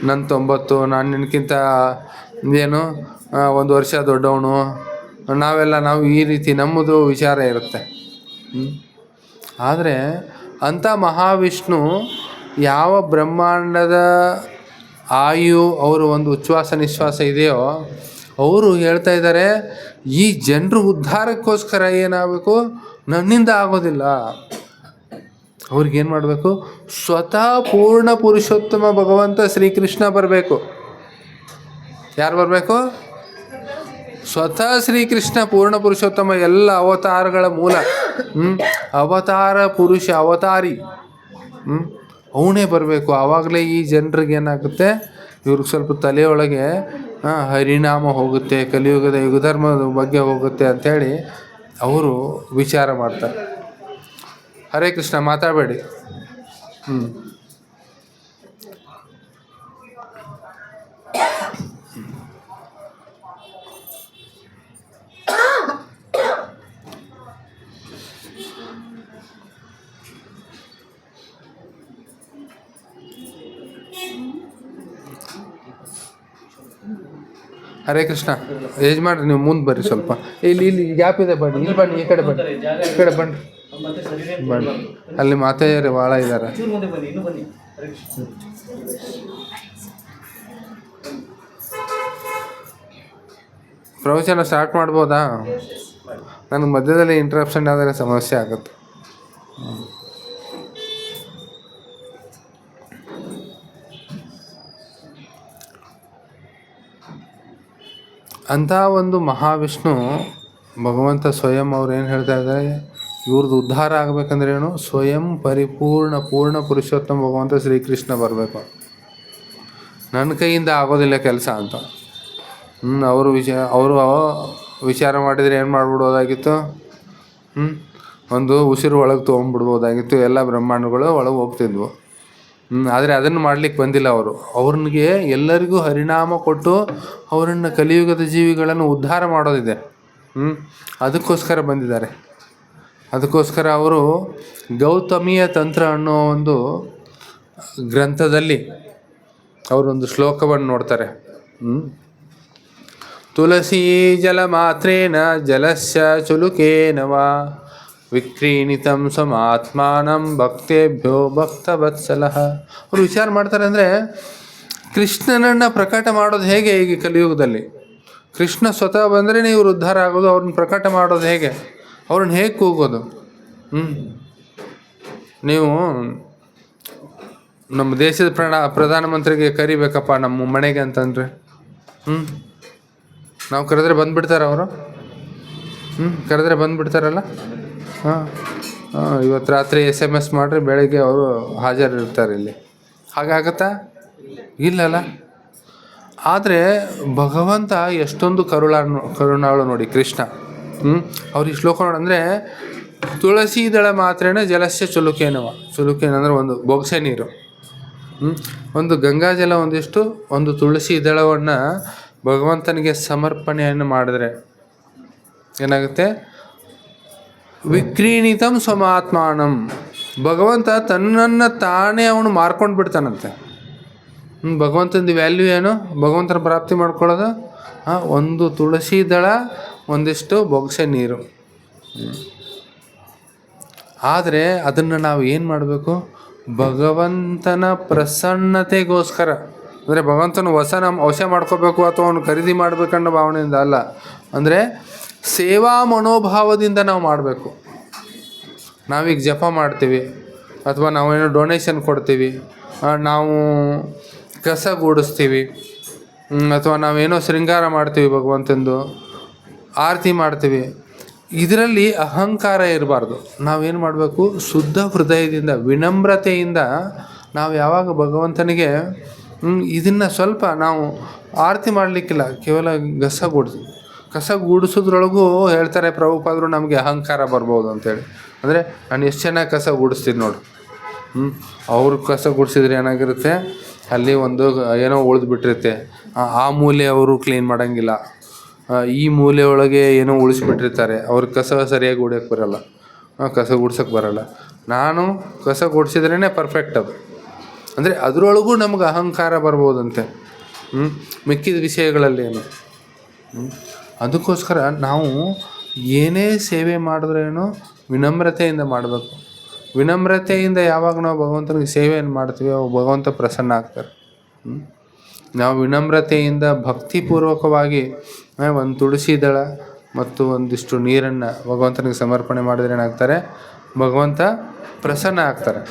ನನ್ನ 90, ನಾನು ನಿನಕ್ಕಿಂತ ಏನು 1 ವರ್ಷ ದೊಡ್ಡವನು, ನಾವು ಈ ರೀತಿ ನಮ್ಮದು ವಿಚಾರ ಇರುತ್ತೆ. ಆದರೆ ಅಂಥ ಮಹಾವಿಷ್ಣು ಯಾವ ಬ್ರಹ್ಮಾಂಡದ ಆಯು ಅವರು ಒಂದು ಉಚ್ಛ್ವಾಸ ನಿಶ್ವಾಸ ಇದೆಯೋ ಅವರು ಹೇಳ್ತಾ ಇದ್ದಾರೆ, ಈ ಜನರು ಉದ್ಧಾರಕ್ಕೋಸ್ಕರ ಏನಾಗಬೇಕು? ನನ್ನಿಂದ ಆಗೋದಿಲ್ಲ. ಅವ್ರಿಗೇನು ಮಾಡಬೇಕು? ಸ್ವತಃ ಪೂರ್ಣ ಪುರುಷೋತ್ತಮ ಭಗವಂತ ಶ್ರೀಕೃಷ್ಣ ಬರಬೇಕು. ಯಾರು ಬರಬೇಕು? ಸ್ವತಃ ಶ್ರೀಕೃಷ್ಣ ಪೂರ್ಣ ಪುರುಷೋತ್ತಮ, ಎಲ್ಲ ಅವತಾರಗಳ ಮೂಲ, ಅವತಾರ ಪುರುಷ, ಅವತಾರಿ, ಅವನೇ ಬರಬೇಕು. ಆವಾಗಲೇ ಈ ಜನರಿಗೆ ಏನಾಗುತ್ತೆ? ಇವ್ರಿಗೆ ಸ್ವಲ್ಪ ತಲೆಯೊಳಗೆ ಹರಿನಾಮ ಹೋಗುತ್ತೆ, ಕಲಿಯುಗದ ಯುಗಧರ್ಮದ ಬಗ್ಗೆ ಹೋಗುತ್ತೆ ಅಂಥೇಳಿ ಅವರು ವಿಚಾರ ಮಾಡ್ತಾರೆ. ಹರೇ ಕೃಷ್ಣ, ಮಾತಾಡಬೇಡಿ. ಹರೇ ಕೃಷ್ಣ. ಯಜಮಾನ್ರಿ ನೀವು ಮುಂದೆ ಬರ್ರಿ, ಸ್ವಲ್ಪ ಇಲ್ಲಿ ಗ್ಯಾಪ್ ಇದೆ, ಬನ್ನಿ, ಇಲ್ಲಿ ಬನ್ನಿ, ಈ ಕಡೆ ಬನ್ನಿ, ಈ ಕಡೆ ಬನ್ನಿ. ಅಲ್ಲಿ ಮಾತೆಯರು ಭಾಳ ಇದ್ದಾರೆ. ಪ್ರವಚನ ಸ್ಟಾರ್ಟ್ ಮಾಡ್ಬೋದಾ? ನನಗೆ ಮಧ್ಯದಲ್ಲಿ ಇಂಟ್ರಪ್ಷನ್ ಆದರೆ ಸಮಸ್ಯೆ ಆಗುತ್ತೆ. ಅಂಥ ಒಂದು ಮಹಾವಿಷ್ಣು ಭಗವಂತ ಸ್ವಯಂ ಅವ್ರು ಏನು ಹೇಳ್ತಾ ಇದ್ದಾರೆ? ಇವ್ರದ್ದು ಉದ್ಧಾರ ಆಗಬೇಕಂದ್ರೆ ಏನು? ಸ್ವಯಂ ಪರಿಪೂರ್ಣ ಪೂರ್ಣ ಪುರುಷೋತ್ತಮ ಭಗವಂತ ಶ್ರೀಕೃಷ್ಣ ಬರಬೇಕು. ನನ್ನ ಕೈಯಿಂದ ಆಗೋದಿಲ್ಲ ಕೆಲಸ ಅಂತ. ಅವರು ವಿಚಾರ ಮಾಡಿದರೆ ಏನು ಮಾಡಿಬಿಡೋದಾಗಿತ್ತು? ಒಂದು ಉಸಿರು ಒಳಗೆ ತೊಗೊಂಡ್ಬಿಡ್ಬೋದಾಗಿತ್ತು, ಎಲ್ಲ ಬ್ರಹ್ಮಾಂಡಗಳು ಒಳಗೆ ಹೋಗ್ತಿದ್ವು. ಆದರೆ ಅದನ್ನು ಮಾಡಲಿಕ್ಕೆ ಬಂದಿಲ್ಲ ಅವರು. ಅವ್ರಿಗೆ ಎಲ್ಲರಿಗೂ ಹರಿನಾಮ ಕೊಟ್ಟು ಅವರನ್ನು ಕಲಿಯುಗದ ಜೀವಿಗಳನ್ನು ಉದ್ಧಾರ ಮಾಡೋದಿದೆ. ಅದಕ್ಕೋಸ್ಕರ ಬಂದಿದ್ದಾರೆ. ಅದಕ್ಕೋಸ್ಕರ ಅವರು ಗೌತಮಿಯ ತಂತ್ರ ಅನ್ನೋ ಒಂದು ಗ್ರಂಥದಲ್ಲಿ ಅವರೊಂದು ಶ್ಲೋಕವನ್ನು ನೋಡ್ತಾರೆ. ತುಳಸಿ ಜಲ ಮಾತ್ರೇನ ಜಲಸ್ಯ ಚುಲುಕೇನವ ವಿಕ್ರೀಣಿತಂ ಸ್ವಮಾತ್ಮಾನಂ ಭಕ್ತೇಭ್ಯೋ ಭಕ್ತವತ್ಸಲಃ. ಅವರು ವಿಚಾರ ಮಾಡ್ತಾರೆ ಅಂದರೆ ಕೃಷ್ಣನನ್ನು ಪ್ರಕಟ ಮಾಡೋದು ಹೇಗೆ ಈಗ ಕಲಿಯುಗದಲ್ಲಿ? ಕೃಷ್ಣ ಸ್ವತಃ ಬಂದರೆ ಇವರು ಉದ್ಧಾರ ಆಗೋದು, ಅವ್ರನ್ನ ಪ್ರಕಟ ಮಾಡೋದು ಹೇಗೆ, ಅವ್ರನ್ನ ಹೇಗೆ ಕೂಗೋದು? ನೀವು ನಮ್ಮ ದೇಶದ ಪ್ರಧಾನಮಂತ್ರಿಗೆ ಕರಿಬೇಕಪ್ಪ ನಮ್ಮ ಮನೆಗೆ ಅಂತಂದರೆ ನಾವು ಕರೆದ್ರೆ ಬಂದುಬಿಡ್ತಾರೆ ಅವರು? ಕರೆದ್ರೆ ಬಂದುಬಿಡ್ತಾರಲ್ಲ. ಇವತ್ತು ರಾತ್ರಿ SMS ಮಾಡಿರಿ, ಬೆಳಗ್ಗೆ ಅವರು ಹಾಜರಿರ್ತಾರೆ ಇಲ್ಲಿ. ಹಾಗಾಗತ್ತಾ? ಇಲ್ಲಲ್ಲ. ಆದರೆ ಭಗವಂತ ಎಷ್ಟೊಂದು ಕರುಣಾಳು ನೋಡಿ ಕೃಷ್ಣ. ಅವ್ರು ಈ ಶ್ಲೋಕ ನೋಡಂದರೆ ತುಳಸಿ ದಳ ಮಾತ್ರೇನ ಜಲಸ್ಯ ಚುಲುಕೇನವ. ಚುಲುಕೇನಂದ್ರೆ ಒಂದು ಬೊಗಸೆ ನೀರು, ಒಂದು ಗಂಗಾಜಲ ಒಂದಿಷ್ಟು, ಒಂದು ತುಳಸಿ ದಳವನ್ನು ಭಗವಂತನಿಗೆ ಸಮರ್ಪಣೆಯನ್ನು ಮಾಡಿದ್ರೆ ಏನಾಗುತ್ತೆ? ವಿಕ್ರೀಣಿತಂ ಸ್ವಮಾತ್ಮಾನಂ. ಭಗವಂತ ತನ್ನನ್ನು ತಾನೇ ಅವನು ಮಾರ್ಕೊಂಡು ಬಿಡ್ತಾನಂತೆ. ಭಗವಂತನ ವ್ಯಾಲ್ಯೂ ಏನು? ಭಗವಂತನ ಪ್ರಾಪ್ತಿ ಮಾಡ್ಕೊಳ್ಳೋದು ಒಂದು ತುಳಸಿ ದಳ, ಒಂದಿಷ್ಟು ಬೊಗಸೆ ನೀರು. ಆದರೆ ಅದನ್ನು ನಾವು ಏನು ಮಾಡಬೇಕು? ಭಗವಂತನ ಪ್ರಸನ್ನತೆಗೋಸ್ಕರ, ಅಂದರೆ ಭಗವಂತನ ವಶ ಮಾಡ್ಕೋಬೇಕು ಅಥವಾ ಅವನು ಖರೀದಿ ಮಾಡಬೇಕನ್ನೋ ಭಾವನೆಯಿಂದ ಅಲ್ಲ, ಅಂದರೆ ಸೇವಾ ಮನೋಭಾವದಿಂದ ನಾವು ಮಾಡಬೇಕು. ನಾವೀಗ ಜಪ ಮಾಡ್ತೀವಿ ಅಥವಾ ನಾವೇನೋ ಡೊನೇಷನ್ ಕೊಡ್ತೀವಿ, ನಾವು ಕಸ ಗೂಡಿಸ್ತೀವಿ, ಅಥವಾ ನಾವೇನೋ ಶೃಂಗಾರ ಮಾಡ್ತೀವಿ, ಭಗವಂತಂದು ಆರತಿ ಮಾಡ್ತೀವಿ. ಇದರಲ್ಲಿ ಅಹಂಕಾರ ಇರಬಾರ್ದು. ನಾವೇನು ಮಾಡಬೇಕು? ಶುದ್ಧ ಹೃದಯದಿಂದ, ವಿನಮ್ರತೆಯಿಂದ ನಾವು ಯಾವಾಗ ಭಗವಂತನಿಗೆ ಇದನ್ನು ಸ್ವಲ್ಪ ನಾವು ಆರತಿ ಮಾಡಲಿಕ್ಕಿಲ್ಲ, ಕೇವಲ ಕಸ ಗೂಡಿಸೋದ್ರೊಳಗೂ ಹೇಳ್ತಾರೆ ಪ್ರಭುಪಾದರು ನಮಗೆ ಅಹಂಕಾರ ಬರ್ಬೋದು ಅಂತೇಳಿ. ಅಂದರೆ ನಾನು ಎಷ್ಟು ಚೆನ್ನಾಗಿ ಕಸ ಗೂಡಿಸ್ತೀನಿ ನೋಡು. ಅವ್ರು ಕಸ ಗುಡಿಸಿದ್ರೆ ಏನಾಗಿರುತ್ತೆ, ಅಲ್ಲಿ ಒಂದು ಏನೋ ಉಳಿದ್ಬಿಟ್ಟಿರುತ್ತೆ, ಆ ಮೂಲೆ ಅವರು ಕ್ಲೀನ್ ಮಾಡೋಂಗಿಲ್ಲ, ಈ ಮೂಲೆ ಒಳಗೆ ಏನೋ ಉಳಿಸ್ಬಿಟ್ಟಿರ್ತಾರೆ, ಅವ್ರಿಗೆ ಕಸ ಸರಿಯಾಗಿ ಹೊಡಿಯೋಕ್ಕೆ ಬರೋಲ್ಲ, ಕಸ ಗುಡ್ಸೋಕ್ಕೆ ಬರೋಲ್ಲ. ನಾನು ಕಸ ಗುಡಿಸಿದ್ರೇ ಪರ್ಫೆಕ್ಟ್ ಅದು. ಅಂದರೆ ಅದರೊಳಗೂ ನಮ್ಗೆ ಅಹಂಕಾರ ಬರ್ಬೋದಂತೆ, ಮಿಕ್ಕಿದ ವಿಷಯಗಳಲ್ಲಿ ಏನು. ಅದಕ್ಕೋಸ್ಕರ ನಾವು ಏನೇ ಸೇವೆ ಮಾಡಿದ್ರೇನು ವಿನಮ್ರತೆಯಿಂದ ಮಾಡಬೇಕು. ವಿನಮ್ರತೆಯಿಂದ ಯಾವಾಗ ನಾವು ಭಗವಂತನಿಗೆ ಸೇವೆಯನ್ನು ಮಾಡ್ತೀವಿ, ಅವಾಗ ಭಗವಂತ ಪ್ರಸನ್ನ ಆಗ್ತಾರೆ. ನಾವು ವಿನಮ್ರತೆಯಿಂದ ಭಕ್ತಿಪೂರ್ವಕವಾಗಿ ಒಂದು ತುಳಸಿ ದಳ ಮತ್ತು ಒಂದಿಷ್ಟು ನೀರನ್ನು ಭಗವಂತನಿಗೆ ಸಮರ್ಪಣೆ ಮಾಡಿದ್ರೆ ಏನಾಗ್ತಾರೆ? ಭಗವಂತ ಪ್ರಸನ್ನ ಆಗ್ತಾರೆ.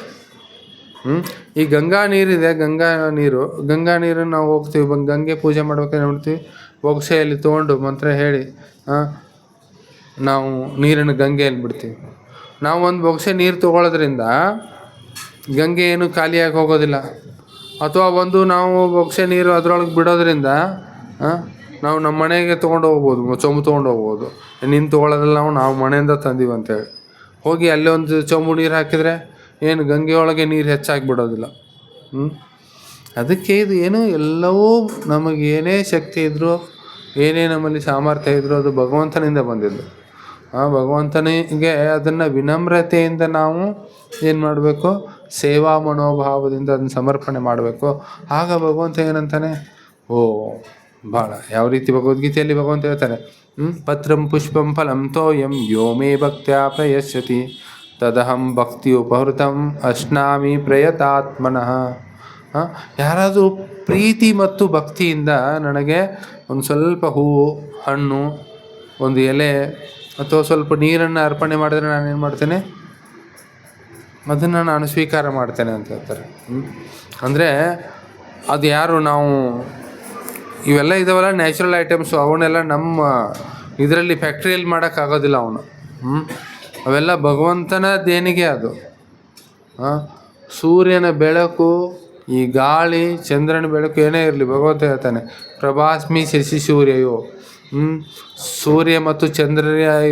ಈ ಗಂಗಾ ನೀರಿದೆ, ಗಂಗಾ ನೀರನ್ನು ನಾವು ಹೋಗ್ತೀವಿ, ಗಂಗೆ ಪೂಜೆ ಮಾಡ್ಬೇಕಾದ್ರೆ ನೋಡ್ತೀವಿ, ಬೊಗಸೆಯಲ್ಲಿ ತೊಗೊಂಡು ಮಂತ್ರ ಹೇಳಿ ನಾವು ನೀರನ್ನು ಗಂಗೆಯಲ್ಲಿ ಬಿಡ್ತೀವಿ. ನಾವು ಒಂದು ಬೊಗಸೆ ನೀರು ತೊಗೊಳೋದ್ರಿಂದ ಗಂಗೆ ಏನು ಖಾಲಿಯಾಗಿ ಹೋಗೋದಿಲ್ಲ. ಅಥವಾ ನಾವು ಬೊಗಸೆ ನೀರು ಅದರೊಳಗೆ ಬಿಡೋದ್ರಿಂದ ನಾವು ನಮ್ಮ ಮನೆಗೆ ತೊಗೊಂಡು ಹೋಗ್ಬೋದು, ಚೊಂಬು ತೊಗೊಂಡು ಹೋಗ್ಬೋದು. ನೀನು ತೊಗೊಳೋದಿಲ್ಲ, ನಾವು ಮನೆಯಿಂದ ತಂದೀವಿ ಅಂತೇಳಿ ಹೋಗಿ ಅಲ್ಲೇ ಒಂದು ಚೊಂಬು ನೀರು ಹಾಕಿದರೆ ಏನು ಗಂಗೆಯೊಳಗೆ ನೀರು ಹೆಚ್ಚಾಗಿ ಬಿಡೋದಿಲ್ಲ. ಅದಕ್ಕೆ ಇದು ಏನು, ಎಲ್ಲವೂ ನಮಗೇನೇ ಶಕ್ತಿ ಇದ್ದರೂ, ಏನೇ ನಮ್ಮಲ್ಲಿ ಸಾಮರ್ಥ್ಯ ಇದ್ದರೂ ಅದು ಭಗವಂತನಿಂದ ಬಂದಿದ್ದು. ಭಗವಂತನಿಗೆ ಅದನ್ನು ವಿನಮ್ರತೆಯಿಂದ ನಾವು ಏನು ಮಾಡಬೇಕು? ಸೇವಾ ಮನೋಭಾವದಿಂದ ಅದನ್ನು ಸಮರ್ಪಣೆ ಮಾಡಬೇಕು. ಆಗ ಭಗವಂತ ಏನಂತಾನೆ? ಭಾಳ ಯಾವ ರೀತಿ ಭಗವದ್ಗೀತೆಯಲ್ಲಿ ಭಗವಂತ ಹೇಳ್ತಾನೆ, ಪತ್ರಂ ಪುಷ್ಪಂ ಫಲಂ ತೋಯಂ ಯೋ ಮೇ ಭಕ್ತ್ಯಾ ಪ್ರಯಶ್ಯತಿ ತದಹಂ ಭಕ್ತಿ ಉಪಹೃತಂ ಅಶ್ನಾಮಿ ಪ್ರಯತಾತ್ಮನಃ. ಯಾರಾದರೂ ಪ್ರೀತಿ ಮತ್ತು ಭಕ್ತಿಯಿಂದ ನನಗೆ ಒಂದು ಸ್ವಲ್ಪ ಹೂವು, ಹಣ್ಣು, ಒಂದು ಎಲೆ ಅಥವಾ ಸ್ವಲ್ಪ ನೀರನ್ನು ಅರ್ಪಣೆ ಮಾಡಿದ್ರೆ ನಾನೇನು ಮಾಡ್ತೇನೆ? ಅದನ್ನು ನಾನು ಸ್ವೀಕಾರ ಮಾಡ್ತೇನೆ ಅಂತ ಹೇಳ್ತಾರೆ. ಅಂದರೆ ಅದು ಯಾರು, ನಾವು ಇವೆಲ್ಲ ಇದಾವಲ್ಲ ನ್ಯಾಚುರಲ್ ಐಟಮ್ಸು, ಅವನ್ನೆಲ್ಲ ನಮ್ಮ ಇದರಲ್ಲಿ ಫ್ಯಾಕ್ಟ್ರಿಯಲ್ಲಿ ಮಾಡೋಕ್ಕಾಗೋದಿಲ್ಲ ಅವನು. ಅವೆಲ್ಲ ಭಗವಂತನ ದೇಣಿಗೆ ಅದು. ಸೂರ್ಯನ ಬೆಳಕು, ಈ ಗಾಳಿ, ಚಂದ್ರನ ಬೆಳಕು ಏನೇ ಇರಲಿ, ಭಗವಂತ ಹೇಳ್ತಾನೆ ಪ್ರಭಾಸ್ಮಿ ಶಶಿ ಸೂರ್ಯಯೋ. ಸೂರ್ಯ ಮತ್ತು ಚಂದ್ರ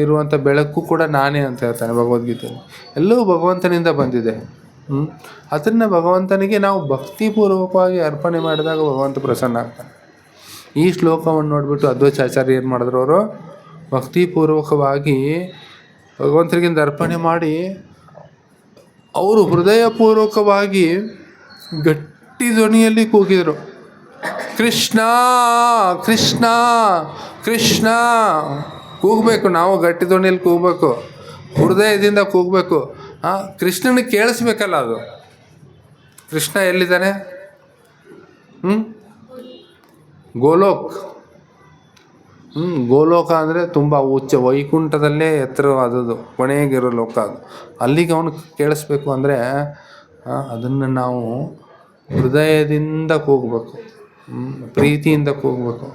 ಇರುವಂಥ ಬೆಳಕು ಕೂಡ ನಾನೇ ಅಂತ ಹೇಳ್ತಾನೆ ಭಗವದ್ಗೀತೆಯಲ್ಲಿ. ಎಲ್ಲವೂ ಭಗವಂತನಿಂದ ಬಂದಿದೆ. ಅದನ್ನು ಭಗವಂತನಿಗೆ ನಾವು ಭಕ್ತಿಪೂರ್ವಕವಾಗಿ ಅರ್ಪಣೆ ಮಾಡಿದಾಗ ಭಗವಂತ ಪ್ರಸನ್ನ ಆಗ್ತಾನೆ. ಈ ಶ್ಲೋಕವನ್ನು ನೋಡಿಬಿಟ್ಟು ಅದ್ವೈತಾಚಾರ್ಯ ಏನು ಮಾಡಿದ್ರು, ಅವರು ಭಕ್ತಿಪೂರ್ವಕವಾಗಿ ಭಗವಂತನಿಗಿಂದ ಅರ್ಪಣೆ ಮಾಡಿ ಅವರು ಹೃದಯಪೂರ್ವಕವಾಗಿ ಗಟ್ಟಿ ಧ್ವನಿಯಲ್ಲಿ ಕೂಗಿದರು, ಕೃಷ್ಣ ಕೃಷ್ಣ ಕೃಷ್ಣ. ಕೂಗಬೇಕು, ನಾವು ಗಟ್ಟಿ ಧ್ವನಿಯಲ್ಲಿ ಕೂಗಬೇಕು. ಹೃದಯದಿಂದ ಕೂಗಬೇಕು. ಕೃಷ್ಣನಿಗೆ ಕೇಳಿಸ್ಬೇಕಲ್ಲ ಅದು. ಕೃಷ್ಣ ಎಲ್ಲಿದ್ದಾನೆ? ಗೋಲೋಕ್. ಗೋಲೋಕ ಅಂದರೆ ತುಂಬ ಉಚ್ಚ, ವೈಕುಂಠದಲ್ಲೇ ಎತ್ತರವಾದದ್ದು, ಕೊನೆಗಿರೋ ಲೋಕ ಅದು. ಅಲ್ಲಿಗೆ ಅವನು ಕೇಳಿಸ್ಬೇಕು ಅಂದರೆ ಅದನ್ನು ನಾವು ಹೃದಯದಿಂದ ಕೂಗಬೇಕು, ಪ್ರೀತಿಯಿಂದ ಕೂಗಬೇಕು.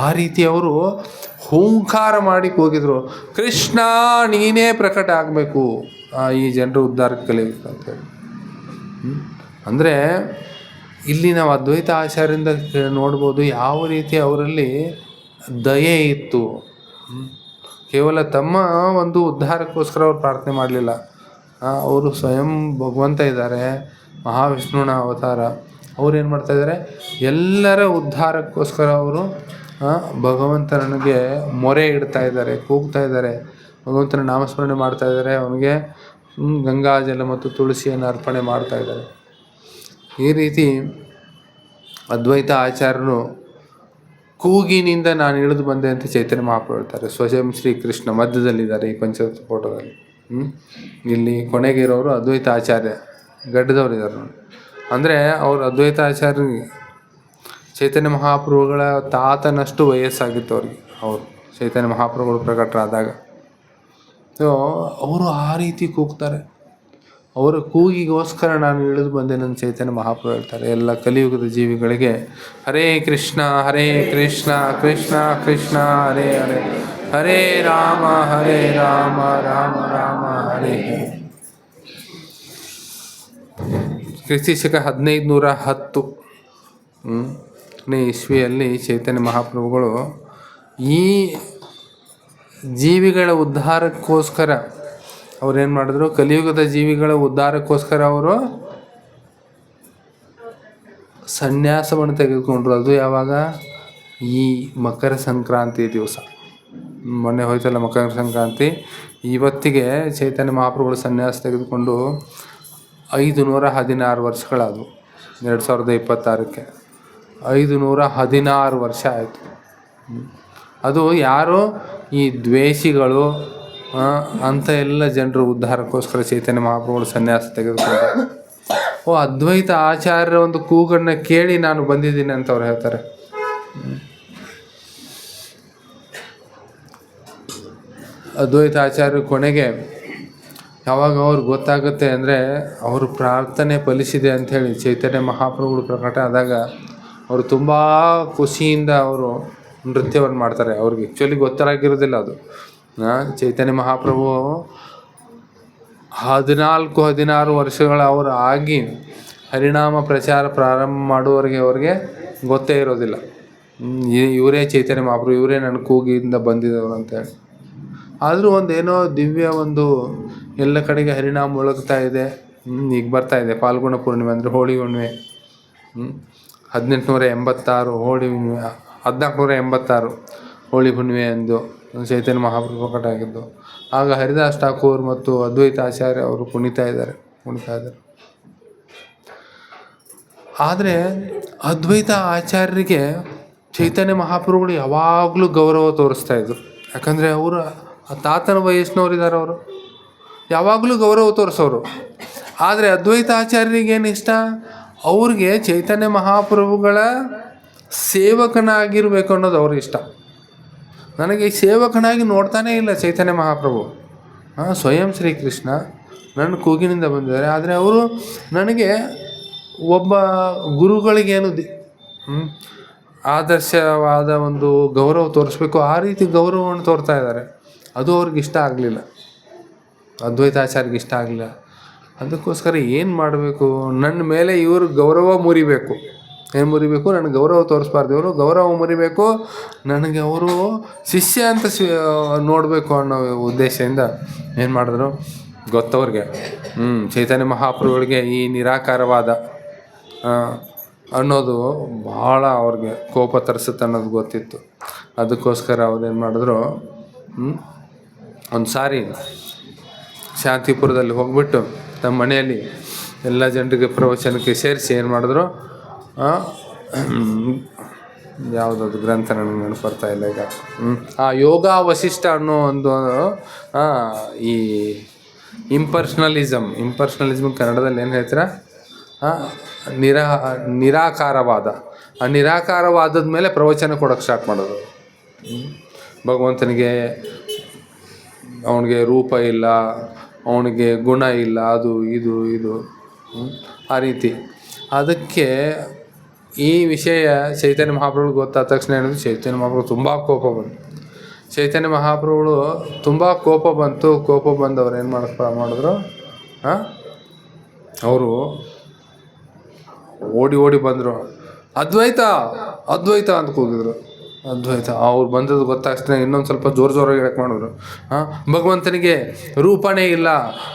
ಆ ರೀತಿ ಅವರು ಹೂಂಕಾರ ಮಾಡಿ ಕೂಗಿದ್ರು, ಕೃಷ್ಣ ನೀನೇ ಪ್ರಕಟ ಆಗಬೇಕು, ಈ ಜನರು ಉದ್ಧಾರಕ್ಕೆ ಕಲಿಬೇಕು ಅಂತೇಳಿ. ಅಂದರೆ ಇಲ್ಲಿ ನಾವು ಅದ್ವೈತ ಆಚಾರ್ಯರಿಂದ ನೋಡ್ಬೋದು ಯಾವ ರೀತಿ ಅವರಲ್ಲಿ ದಯೆ ಇತ್ತು. ಕೇವಲ ತಮ್ಮ ಒಂದು ಉದ್ಧಾರಕ್ಕೋಸ್ಕರ ಅವ್ರು ಪ್ರಾರ್ಥನೆ ಮಾಡಲಿಲ್ಲ. ಅವರು ಸ್ವಯಂ ಭಗವಂತ ಇದ್ದಾರೆ, ಮಹಾವಿಷ್ಣುವಿನ ಅವತಾರ. ಅವ್ರು ಏನು ಮಾಡ್ತಾಯಿದ್ದಾರೆ, ಎಲ್ಲರ ಉದ್ಧಾರಕ್ಕೋಸ್ಕರ ಅವರು ಭಗವಂತನಿಗೆ ಮೊರೆ ಇಡ್ತಾ ಇದ್ದಾರೆ, ಕೂಗ್ತಾ ಇದ್ದಾರೆ, ಭಗವಂತನ ನಾಮಸ್ಮರಣೆ ಮಾಡ್ತಾ ಇದ್ದಾರೆ, ಅವನಿಗೆ ಗಂಗಾಜಲ ಮತ್ತು ತುಳಸಿಯನ್ನು ಅರ್ಪಣೆ ಮಾಡ್ತಾ ಇದ್ದಾರೆ. ಈ ರೀತಿ ಅದ್ವೈತ ಆಚಾರ್ಯರು ಕೂಗಿನಿಂದ ನಾನು ಇಳಿದು ಬಂದೆ ಅಂತ ಚೈತನ್ಯ ಮಹಾಪ್ರಭು ಹೇಳ್ತಾರೆ. ಸ್ವಯಂ ಶ್ರೀಕೃಷ್ಣ ಮಧ್ಯದಲ್ಲಿದ್ದಾರೆ ಈ ಪಂಚರತ್ನ ಫೋಟೋದಲ್ಲಿ. ಇಲ್ಲಿ ಕೊನೆಗೆ ಇರೋರು ಅದ್ವೈತ ಆಚಾರ್ಯ, ಗಡ್ಡದವ್ರು ಇದ್ದಾರೆ ನೋಡಿ. ಅಂದರೆ ಅವರು ಅದ್ವೈತ ಆಚಾರ್ಯ ಚೈತನ್ಯ ಮಹಾಪ್ರಭುಗಳ ತಾತನಷ್ಟು ವಯಸ್ಸಾಗಿತ್ತು ಅವ್ರಿಗೆ. ಅವರು ಚೈತನ್ಯ ಮಹಾಪ್ರಭುಗಳು ಪ್ರಕಟರಾದಾಗ ಸೊ ಅವರು ಆ ರೀತಿ ಕೂಗ್ತಾರೆ. ಅವರ ಕೂಗಿಗೋಸ್ಕರ ನಾನು ಇಳಿದು ಬಂದೆ ನನ್ನ ಚೈತನ್ಯ ಮಹಾಪ್ರಭು ಹೇಳ್ತಾರೆ. ಎಲ್ಲ ಕಲಿಯುಗದ ಜೀವಿಗಳಿಗೆ ಹರೇ ಕೃಷ್ಣ ಕೃಷ್ಣ ಕೃಷ್ಣ ಹರೇ ಹರೇ, ಹರೇ ರಾಮ ರಾಮ ರಾಮ ಹರೇ ಹರೇ. ಕ್ರಿಸ್ತಿಶಕ 1510 ಇಸ್ವಿಯಲ್ಲಿ ಚೈತನ್ಯ ಮಹಾಪ್ರಭುಗಳು ಈ ಜೀವಿಗಳ ಉದ್ಧಾರಕ್ಕೋಸ್ಕರ ಅವ್ರೇನು ಮಾಡಿದ್ರು, ಕಲಿಯುಗದ ಜೀವಿಗಳ ಉದ್ಧಾರಕ್ಕೋಸ್ಕರ ಅವರು ಸನ್ಯಾಸವನ್ನು ತೆಗೆದುಕೊಂಡ್ರು. ಅದು ಯಾವಾಗ? ಈ ಮಕರ ಸಂಕ್ರಾಂತಿ ದಿವಸ. ಮೊನ್ನೆ ಹೋಯ್ತಲ್ಲ ಮಕರ ಸಂಕ್ರಾಂತಿ. ಇವತ್ತಿಗೆ ಚೈತನ್ಯ ಮಹಾಪ್ರಭುಗಳು ಸನ್ಯಾಸ ತೆಗೆದುಕೊಂಡು 516 ವರ್ಷಗಳಾದವು. 2026ಕ್ಕೆ 516 ವರ್ಷ ಆಯಿತು. ಅದು ಯಾರು? ಈ ದ್ವೇಷಿಗಳು ಅಂಥ ಎಲ್ಲ ಜನರು ಉದ್ಧಾರಕ್ಕೋಸ್ಕರ ಚೈತನ್ಯ ಮಹಾಪ್ರಭುಗಳು ಸನ್ಯಾಸ ತೆಗೆದುಕೊಂಡು ಅದ್ವೈತ ಆಚಾರ್ಯರ ಒಂದು ಕೂಗನ್ನು ಕೇಳಿ ನಾನು ಬಂದಿದ್ದೀನಿ ಅಂತ ಅವ್ರು ಹೇಳ್ತಾರೆ. ಅದ್ವೈತ ಆಚಾರ್ಯರು ಕೊನೆಗೆ ಯಾವಾಗ ಅವ್ರಿಗೆ ಗೊತ್ತಾಗುತ್ತೆ ಅಂದರೆ ಅವರು ಪ್ರಾರ್ಥನೆ ಫಲಿಸಿದೆ ಅಂಥೇಳಿ ಚೈತನ್ಯ ಮಹಾಪ್ರಭುಗಳು ಪ್ರಕಟ ಆದಾಗ ಅವರು ತುಂಬ ಖುಷಿಯಿಂದ ಅವರು ನೃತ್ಯವನ್ನು ಮಾಡ್ತಾರೆ. ಅವ್ರಿಗೆ ಆ್ಯಕ್ಚುಲಿ ಗೊತ್ತಾಗಿರೋದಿಲ್ಲ ಅದು. ಚೈತನ್ಯ ಮಹಾಪ್ರಭು 14-16 ವರ್ಷಗಳ ಅವರು ಆಗಿ ಹರಿನಾಮ ಪ್ರಚಾರ ಪ್ರಾರಂಭ ಮಾಡುವವರೆಗೆ ಅವ್ರಿಗೆ ಗೊತ್ತೇ ಇರೋದಿಲ್ಲ ಇವರೇ ಚೈತನ್ಯ ಮಹಾಪ್ರಭು, ಇವರೇ ನನ್ನ ಕೂಗಿಯಿಂದ ಬಂದಿದ್ದವರು ಅಂತೇಳಿ. ಆದರೂ ಒಂದೇನೋ ದಿವ್ಯ ಒಂದು ಎಲ್ಲ ಕಡೆಗೆ ಹರಿನಾಮ ಮೊಳಗ್ತಾ ಇದೆ. ಈಗ ಬರ್ತಾ ಇದೆ ಫಾಲ್ಗುಣ ಪೂರ್ಣಿಮೆ ಅಂದರೆ ಹೋಳಿ ಹುಣ್ಣಿಮೆ. 1886 ಹೋಳಿ ಹುಣ್ಣಿಮೆ, 1486 ಹೋಳಿ ಹುಣ್ಣಿಮೆ ಎಂದು ಚೈತನ್ಯ ಮಹಾಪ್ರಭು ಪ್ರಕಟ ಆಗಿದ್ದು. ಆಗ ಹರಿದಾಸ್ ಠಾಕೂರ್ ಮತ್ತು ಅದ್ವೈತ ಆಚಾರ್ಯ ಅವರು ಕುಣಿತಾ ಇದ್ದಾರೆ. ಆದರೆ ಅದ್ವೈತ ಆಚಾರ್ಯರಿಗೆ ಚೈತನ್ಯ ಮಹಾಪ್ರಭುಗಳು ಯಾವಾಗಲೂ ಗೌರವ ತೋರಿಸ್ತಾ ಇದ್ರು. ಯಾಕಂದರೆ ಅವರು ತಾತನ ವಯಸ್ಸಿನವರಿದ್ದಾರೆ, ಅವರು ಯಾವಾಗಲೂ ಗೌರವ ತೋರಿಸೋರು. ಆದರೆ ಅದ್ವೈತ ಆಚಾರ್ಯರಿಗೇನು ಇಷ್ಟ? ಅವ್ರಿಗೆ ಚೈತನ್ಯ ಮಹಾಪ್ರಭುಗಳ ಸೇವಕನಾಗಿರಬೇಕು ಅನ್ನೋದು ಅವ್ರಿಗೆ ಇಷ್ಟ. ನನಗೆ ಸೇವಕನಾಗಿ ನೋಡ್ತಾನೇ ಇಲ್ಲ ಚೈತನ್ಯ ಮಹಾಪ್ರಭು. ಸ್ವಯಂ ಶ್ರೀಕೃಷ್ಣ ನನ್ನ ಕೂಗಿನಿಂದ ಬಂದಿದ್ದಾರೆ. ಆದರೆ ಅವರು ನನಗೆ ಒಬ್ಬ ಗುರುಗಳಿಗೇನು ಆದರ್ಶವಾದ ಒಂದು ಗೌರವ ತೋರಿಸ್ಬೇಕು, ಆ ರೀತಿ ಗೌರವವನ್ನು ತೋರ್ತಾ ಇದ್ದಾರೆ. ಅದು ಅವ್ರಿಗೆ ಇಷ್ಟ ಆಗಲಿಲ್ಲ, ಅದ್ವೈತಾಚಾರ್ಯಗೆ ಇಷ್ಟ ಆಗಲಿಲ್ಲ. ಅದಕ್ಕೋಸ್ಕರ ಏನು ಮಾಡಬೇಕು, ನನ್ನ ಮೇಲೆ ಇವರು ಗೌರವ ಮುರಿಬೇಕು. ಏನು ಮುರಿಬೇಕು? ನನಗೆ ಗೌರವ ತೋರಿಸ್ಬಾರ್ದು, ಇವರು ಗೌರವ ಮುರಿಬೇಕು, ನನಗೆ ಅವರು ಶಿಷ್ಯ ಅಂತ ನೋಡಬೇಕು ಅನ್ನೋ ಉದ್ದೇಶದಿಂದ ಏನು ಮಾಡಿದ್ರು ಗೊತ್ತವ್ರಿಗೆ. ಚೈತನ್ಯ ಮಹಾಪ್ರಭುಗಳಿಗೆ ಈ ನಿರಾಕಾರವಾದ ಅನ್ನೋದು ಭಾಳ ಅವ್ರಿಗೆ ಕೋಪ ತರಿಸುತ್ತೆ ಅನ್ನೋದು ಗೊತ್ತಿತ್ತು. ಅದಕ್ಕೋಸ್ಕರ ಅವ್ರೇನು ಮಾಡಿದ್ರು, ಒಂದು ಸಾರಿ ಶಾಂತಿಪುರದಲ್ಲಿ ಹೋಗ್ಬಿಟ್ಟು ನಮ್ಮ ಮನೆಯಲ್ಲಿ ಎಲ್ಲ ಜನರಿಗೆ ಪ್ರವಚನಕ್ಕೆ ಸೇರಿಸಿ ಏನು ಮಾಡಿದ್ರು, ಯಾವುದದು ಗ್ರಂಥ ನನಗೆ ನೆನಪು ಬರ್ತಾ ಇಲ್ಲ ಈಗ. ಯೋಗ ವಶಿಷ್ಠ ಅನ್ನೋ ಒಂದು ಈ ಇಂಪರ್ಸ್ನಲಿಸಮ್ ಕನ್ನಡದಲ್ಲಿ ಏನು ಹೇಳ್ತೀರಾ? ನಿರಾಕಾರವಾದ. ಆ ನಿರಾಕಾರವಾದದ ಮೇಲೆ ಪ್ರವಚನ ಕೊಡೋಕ್ಕೆ ಸ್ಟಾರ್ಟ್ ಮಾಡೋದು. ಭಗವಂತನಿಗೆ ಅವನಿಗೆ ರೂಪ ಇಲ್ಲ, ಅವನಿಗೆ ಗುಣ ಇಲ್ಲ, ಅದು ಇದು ಆ ರೀತಿ. ಅದಕ್ಕೆ ಈ ವಿಷಯ ಚೈತನ್ಯ ಮಹಾಪ್ರಭುಗಳು ಗೊತ್ತಾದ ತಕ್ಷಣ ಹೇಳಿದ್ರು, ಚೈತನ್ಯ ಮಹಾಪ್ರಭು ತುಂಬ ಕೋಪ ಬಂತು. ಚೈತನ್ಯ ಮಹಾಪ್ರಭುಗಳು ತುಂಬ ಕೋಪ ಬಂದು ಅವ್ರು ಏನು ಮಾಡಿದ್ರು, ಅವರು ಓಡಿ ಬಂದರು. ಅದ್ವೈತ ಅಂತ ಕೂಗಿದ್ರು. ಅದ್ವೈತ ಅವ್ರು ಬಂದದ್ದು ಗೊತ್ತಾಗ್ತದೆ ಇನ್ನೊಂದು ಸ್ವಲ್ಪ ಜೋರಾಗಿ ಹೇಳಕ್ಕೆ ಮಾಡಿದ್ರು. ಭಗವಂತನಿಗೆ ರೂಪನೇ ಇಲ್ಲ,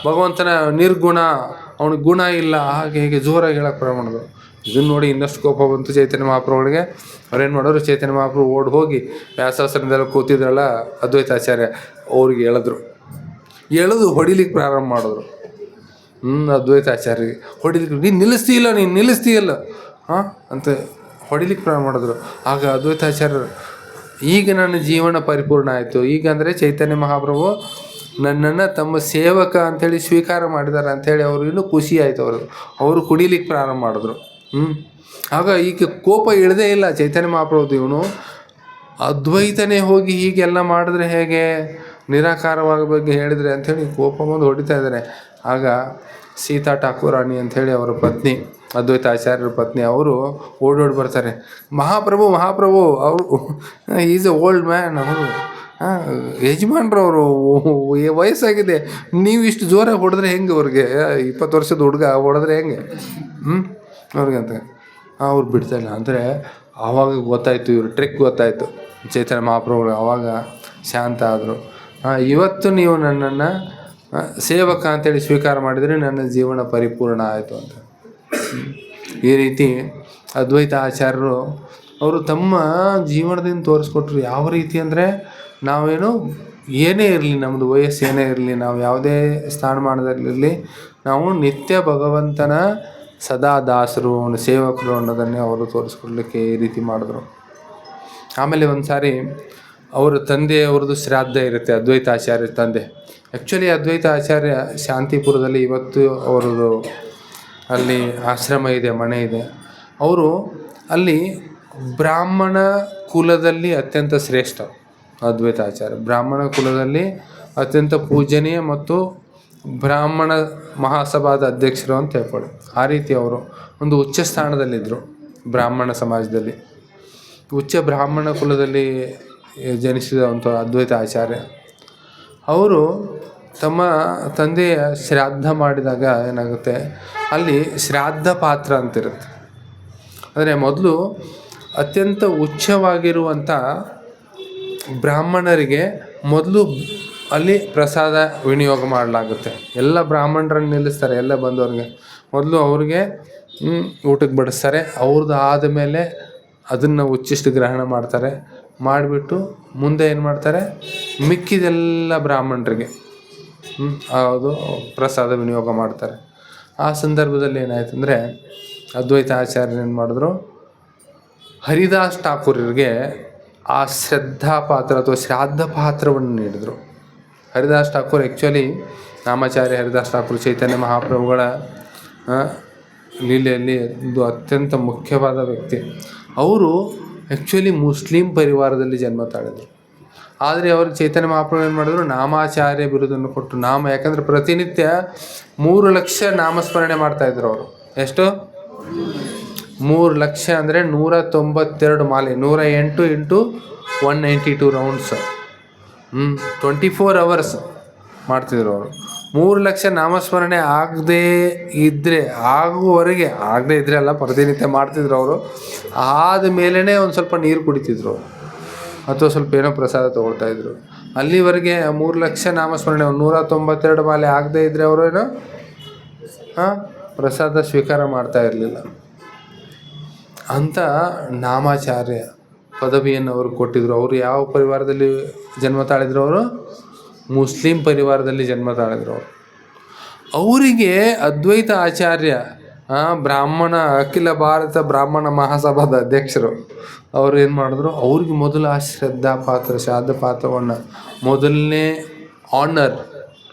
ಭಗವಂತನ ನಿರ್ಗುಣ, ಅವನಿಗೆ ಗುಣ ಇಲ್ಲ, ಹಾಗೆ ಹೀಗೆ ಜೋರಾಗಿ ಹೇಳಕ್ಕೆ ಪ್ರಾರಂಭ ಮಾಡಿದ್ರು. ಇದನ್ನು ನೋಡಿ ಇನ್ನಷ್ಟು ಕೋಪ ಬಂತು ಚೈತನ್ಯ ಮಹಾಪ್ರಭುಗಳಿಗೆ. ಅವ್ರೇನು ಮಾಡೋರು, ಚೈತನ್ಯ ಮಹಾಪ್ರಭು ಓಡಿ ಹೋಗಿ ವ್ಯಾಸಾಸನದಲ್ಲಿ ಕೂತಿದ್ರಲ್ಲ ಅದ್ವೈತಾಚಾರ್ಯ, ಅವ್ರಿಗೆ ಎಳೆದು ಹೊಡಿಲಿಕ್ಕೆ ಪ್ರಾರಂಭ ಮಾಡಿದ್ರು. ಅದ್ವೈತಾಚಾರ್ಯರಿಗೆ ಹೊಡಿಲಿಕ್ಕೆ, ನೀನು ನಿಲ್ಲಿಸ್ತೀಯಲ್ಲ ಅಂತ ಹೊಡಿಲಿಕ್ಕೆ ಪ್ರಾರಂಭ ಮಾಡಿದ್ರು. ಆಗ ಅದ್ವೈತಾಚಾರ್ಯರು, ಈಗ ನನ್ನ ಜೀವನ ಪರಿಪೂರ್ಣ ಆಯಿತು, ಈಗ ಅಂದರೆ ಚೈತನ್ಯ ಮಹಾಪ್ರಭು ನನ್ನನ್ನು ತಮ್ಮ ಸೇವಕ ಅಂಥೇಳಿ ಸ್ವೀಕಾರ ಮಾಡಿದ್ದಾರೆ ಅಂಥೇಳಿ ಅವರು ಇನ್ನೂ ಖುಷಿ ಆಯಿತು. ಅವರು ಕುಡಿಲಿಕ್ಕೆ ಪ್ರಾರಂಭ ಮಾಡಿದ್ರು. ಆಗ ಈಗ ಕೋಪ ಇಳದೇ ಇಲ್ಲ ಚೈತನ್ಯ ಮಹಾಪ್ರಭುದು. ಇವನು ಅದ್ವೈತನೇ ಹೋಗಿ ಹೀಗೆಲ್ಲ ಮಾಡಿದ್ರೆ ಹೇಗೆ, ನಿರಾಕಾರವಾದ ಬಗ್ಗೆ ಹೇಳಿದರೆ ಅಂಥೇಳಿ ಕೋಪ ಬಂದು ಹೊಡಿತಾ ಇದ್ದಾರೆ. ಆಗ ಸೀತಾ ಠಾಕೂರಾಣಿ ಅಂಥೇಳಿ ಅವರ ಪತ್ನಿ, ಅದ್ವೈತಾಚಾರ್ಯರ ಪತ್ನಿ, ಅವರು ಓಡೋಡಿ ಬರ್ತಾರೆ. ಮಹಾಪ್ರಭು ಅವರು ಈಸ್ ಎ ಓಲ್ಡ್ ಮ್ಯಾನ್, ಅವರು ಯಜಮಾನ್ರವರು ವಯಸ್ಸಾಗಿದೆ, ನೀವು ಇಷ್ಟು ಜೋರಾಗಿ ಹೊಡೆದ್ರೆ ಹೆಂಗೆ, ಅವ್ರಿಗೆ 20 ವರ್ಷದ ಹುಡುಗ ಹೊಡೆದ್ರೆ ಹೆಂಗೆ ಅವ್ರಿಗೆ ಅಂತ ಅವ್ರು ಬಿಡ್ತಾಯಿಲ್ಲ. ಅಂದರೆ ಆವಾಗ ಗೊತ್ತಾಯಿತು, ಇವರು ಟ್ರಿಕ್ ಗೊತ್ತಾಯಿತು ಚೈತನ್ಯ ಮಹಾಪ್ರಭುಗಳು. ಆವಾಗ ಶಾಂತ ಆದರು. ಇವತ್ತು ನೀವು ನನ್ನನ್ನು ಸೇವಕ ಅಂತೇಳಿ ಸ್ವೀಕಾರ ಮಾಡಿದರೆ ನನ್ನ ಜೀವನ ಪರಿಪೂರ್ಣ ಆಯಿತು ಅಂತ. ಈ ರೀತಿ ಅದ್ವೈತ ಆಚಾರ್ಯರು ಅವರು ತಮ್ಮ ಜೀವನದಿಂದ ತೋರಿಸ್ಕೊಟ್ರು. ಯಾವ ರೀತಿ ಅಂದರೆ, ನಾವೇನು ಏನೇ ಇರಲಿ, ನಮ್ಮದು ವಯಸ್ಸು ಏನೇ ಇರಲಿ, ನಾವು ಯಾವುದೇ ಸ್ಥಾನಮಾನದಲ್ಲಿರಲಿ, ನಾವು ನಿತ್ಯ ಭಗವಂತನ ಸದಾ ದಾಸರು, ಸೇವಕರು ಅನ್ನೋದನ್ನೇ ಅವರು ತೋರಿಸ್ಕೊಡ್ಲಿಕ್ಕೆ ಈ ರೀತಿ ಮಾಡಿದ್ರು. ಆಮೇಲೆ ಒಂದು ಸಾರಿ ಅವರ ತಂದೆಯವ್ರದ್ದು ಶ್ರಾದ್ದ ಇರುತ್ತೆ, ಅದ್ವೈತ ಆಚಾರ್ಯ ತಂದೆ. ಆ್ಯಕ್ಚುಲಿ ಅದ್ವೈತ ಆಚಾರ್ಯ ಶಾಂತಿಪುರದಲ್ಲಿ ಇವತ್ತು ಅವರದು ಅಲ್ಲಿ ಆಶ್ರಮ ಇದೆ, ಮನೆ ಇದೆ. ಅವರು ಅಲ್ಲಿ ಬ್ರಾಹ್ಮಣ ಕುಲದಲ್ಲಿ ಅತ್ಯಂತ ಶ್ರೇಷ್ಠ ಅದ್ವೈತ ಆಚಾರ್ಯ. ಬ್ರಾಹ್ಮಣ ಕುಲದಲ್ಲಿ ಅತ್ಯಂತ ಪೂಜನೀಯ ಮತ್ತು ಬ್ರಾಹ್ಮಣ ಮಹಾಸಭಾದ ಅಧ್ಯಕ್ಷರು ಅಂತ ಹೇಳ್ಕೊಳ್ಳಿ. ಆ ರೀತಿ ಅವರು ಒಂದು ಉಚ್ಚ ಸ್ಥಾನದಲ್ಲಿದ್ದರು ಬ್ರಾಹ್ಮಣ ಸಮಾಜದಲ್ಲಿ. ಉಚ್ಚ ಬ್ರಾಹ್ಮಣ ಕುಲದಲ್ಲಿ ಜನಿಸಿದಂಥ ಅದ್ವೈತ ಆಚಾರ್ಯ ಅವರು ತಮ್ಮ ತಂದೆಯ ಶ್ರಾದ್ದ ಮಾಡಿದಾಗ ಏನಾಗುತ್ತೆ, ಅಲ್ಲಿ ಶ್ರಾದ್ದ ಪಾತ್ರ ಅಂತಿರುತ್ತೆ. ಅಂದರೆ ಮೊದಲು ಅತ್ಯಂತ ಉಚ್ಚವಾಗಿರುವಂಥ ಬ್ರಾಹ್ಮಣರಿಗೆ ಮೊದಲು ಅಲ್ಲಿ ಪ್ರಸಾದ ವಿನಿಯೋಗ ಮಾಡಲಾಗುತ್ತೆ. ಎಲ್ಲ ಬ್ರಾಹ್ಮಣರನ್ನು ನಿಲ್ಲಿಸ್ತಾರೆ, ಎಲ್ಲ ಬಂದವ್ರಿಗೆ ಮೊದಲು ಅವ್ರಿಗೆ ಊಟಕ್ಕೆ ಬಡಿಸ್ತಾರೆ. ಅವ್ರದ್ದು ಆದಮೇಲೆ ಅದನ್ನು ಉಚ್ಚಿಷ್ಟು ಗ್ರಹಣ ಮಾಡ್ತಾರೆ. ಮಾಡಿಬಿಟ್ಟು ಮುಂದೆ ಏನು ಮಾಡ್ತಾರೆ, ಮಿಕ್ಕಿದೆಲ್ಲ ಬ್ರಾಹ್ಮಣರಿಗೆ ಅದು ಪ್ರಸಾದ ವಿನಿಯೋಗ ಮಾಡ್ತಾರೆ. ಆ ಸಂದರ್ಭದಲ್ಲಿ ಏನಾಯ್ತು ಅಂದರೆ, ಅದ್ವೈತ ಆಚಾರ್ಯರು ಏನು ಮಾಡಿದ್ರು, ಹರಿದಾಸ್ ಠಾಕೂರರಿಗೆ ಆ ಶ್ರದ್ಧಾಪಾತ್ರ ಅಥವಾ ಶ್ರಾದ್ದ ಪಾತ್ರವನ್ನು ನೀಡಿದರು. ಹರಿದಾಸ್ ಠಾಕೂರ್ ಆ್ಯಕ್ಚುಲಿ ನಾಮಾಚಾರ್ಯ ಹರಿದಾಸ್ ಠಾಕೂರ್ ಚೈತನ್ಯ ಮಹಾಪ್ರಭುಗಳ ಲೀಲೆಯಲ್ಲಿ ಒಂದು ಅತ್ಯಂತ ಮುಖ್ಯವಾದ ವ್ಯಕ್ತಿ. ಅವರು ಆ್ಯಕ್ಚುಲಿ ಮುಸ್ಲಿಂ ಪರಿವಾರದಲ್ಲಿ ಜನ್ಮ ತಾಳಿದರು. ಆದರೆ ಅವ್ರಿಗೆ ಚೈತನ್ಯ ಮಹಾಪ್ರಭು ಏನು ಮಾಡಿದ್ರು, ನಾಮಾಚಾರ್ಯ ಬಿರುದನ್ನು ಕೊಟ್ಟು ಯಾಕಂದರೆ ಪ್ರತಿನಿತ್ಯ 3 ಲಕ್ಷ ನಾಮಸ್ಮರಣೆ ಮಾಡ್ತಾಯಿದ್ರು ಅವರು. ಎಷ್ಟು? 3 ಲಕ್ಷ ಅಂದರೆ 192 ಮಾಲೆ, 108 × 192 ರೌಂಡ್ಸ್, 24 hours ಮಾಡ್ತಿದ್ರು ಅವರು. 3 ಲಕ್ಷ ನಾಮಸ್ಮರಣೆ ಆಗದೇ ಇದ್ದರೆ, ಆಗುವವರೆಗೆ ಆಗದೇ ಇದ್ದರೆ ಅಲ್ಲ, ಪ್ರತಿನಿತ್ಯ ಮಾಡ್ತಿದ್ರು ಅವರು. ಆದಮೇಲೆ ಒಂದು ಸ್ವಲ್ಪ ನೀರು ಕುಡಿತಿದ್ರು ಅಥವಾ ಸ್ವಲ್ಪ ಏನೋ ಪ್ರಸಾದ ತೊಗೊಳ್ತಾಯಿದ್ರು. ಅಲ್ಲಿವರೆಗೆ 3 ಲಕ್ಷ ನಾಮಸ್ಮರಣೆ 192 ಮಾಲೆ ಆಗದೇ ಇದ್ದರೆ ಅವರು ಏನೋ ಪ್ರಸಾದ ಸ್ವೀಕಾರ ಮಾಡ್ತಾ ಇರಲಿಲ್ಲ. ಅಂಥ ನಾಮಾಚಾರ್ಯ ಪದವಿಯನ್ನು ಅವರು ಕೊಟ್ಟಿದ್ದರು. ಅವರು ಯಾವ ಪರಿವಾರದಲ್ಲಿ ಜನ್ಮ ತಾಳಿದ್ರು? ಅವರು ಮುಸ್ಲಿಂ ಪರಿವಾರದಲ್ಲಿ ಜನ್ಮ ತಾಳಿದ್ರು ಅವರು. ಅವರಿಗೆ ಅದ್ವೈತ ಆಚಾರ್ಯ ಬ್ರಾಹ್ಮಣ ಅಖಿಲ ಭಾರತ ಬ್ರಾಹ್ಮಣ ಮಹಾಸಭಾದ ಅಧ್ಯಕ್ಷರು ಅವ್ರು ಏನು ಮಾಡಿದ್ರು, ಅವ್ರಿಗೆ ಮೊದಲು ಆ ಶ್ರಾದ್ದ ಪಾತ್ರವನ್ನು ಮೊದಲನೇ ಆನರ್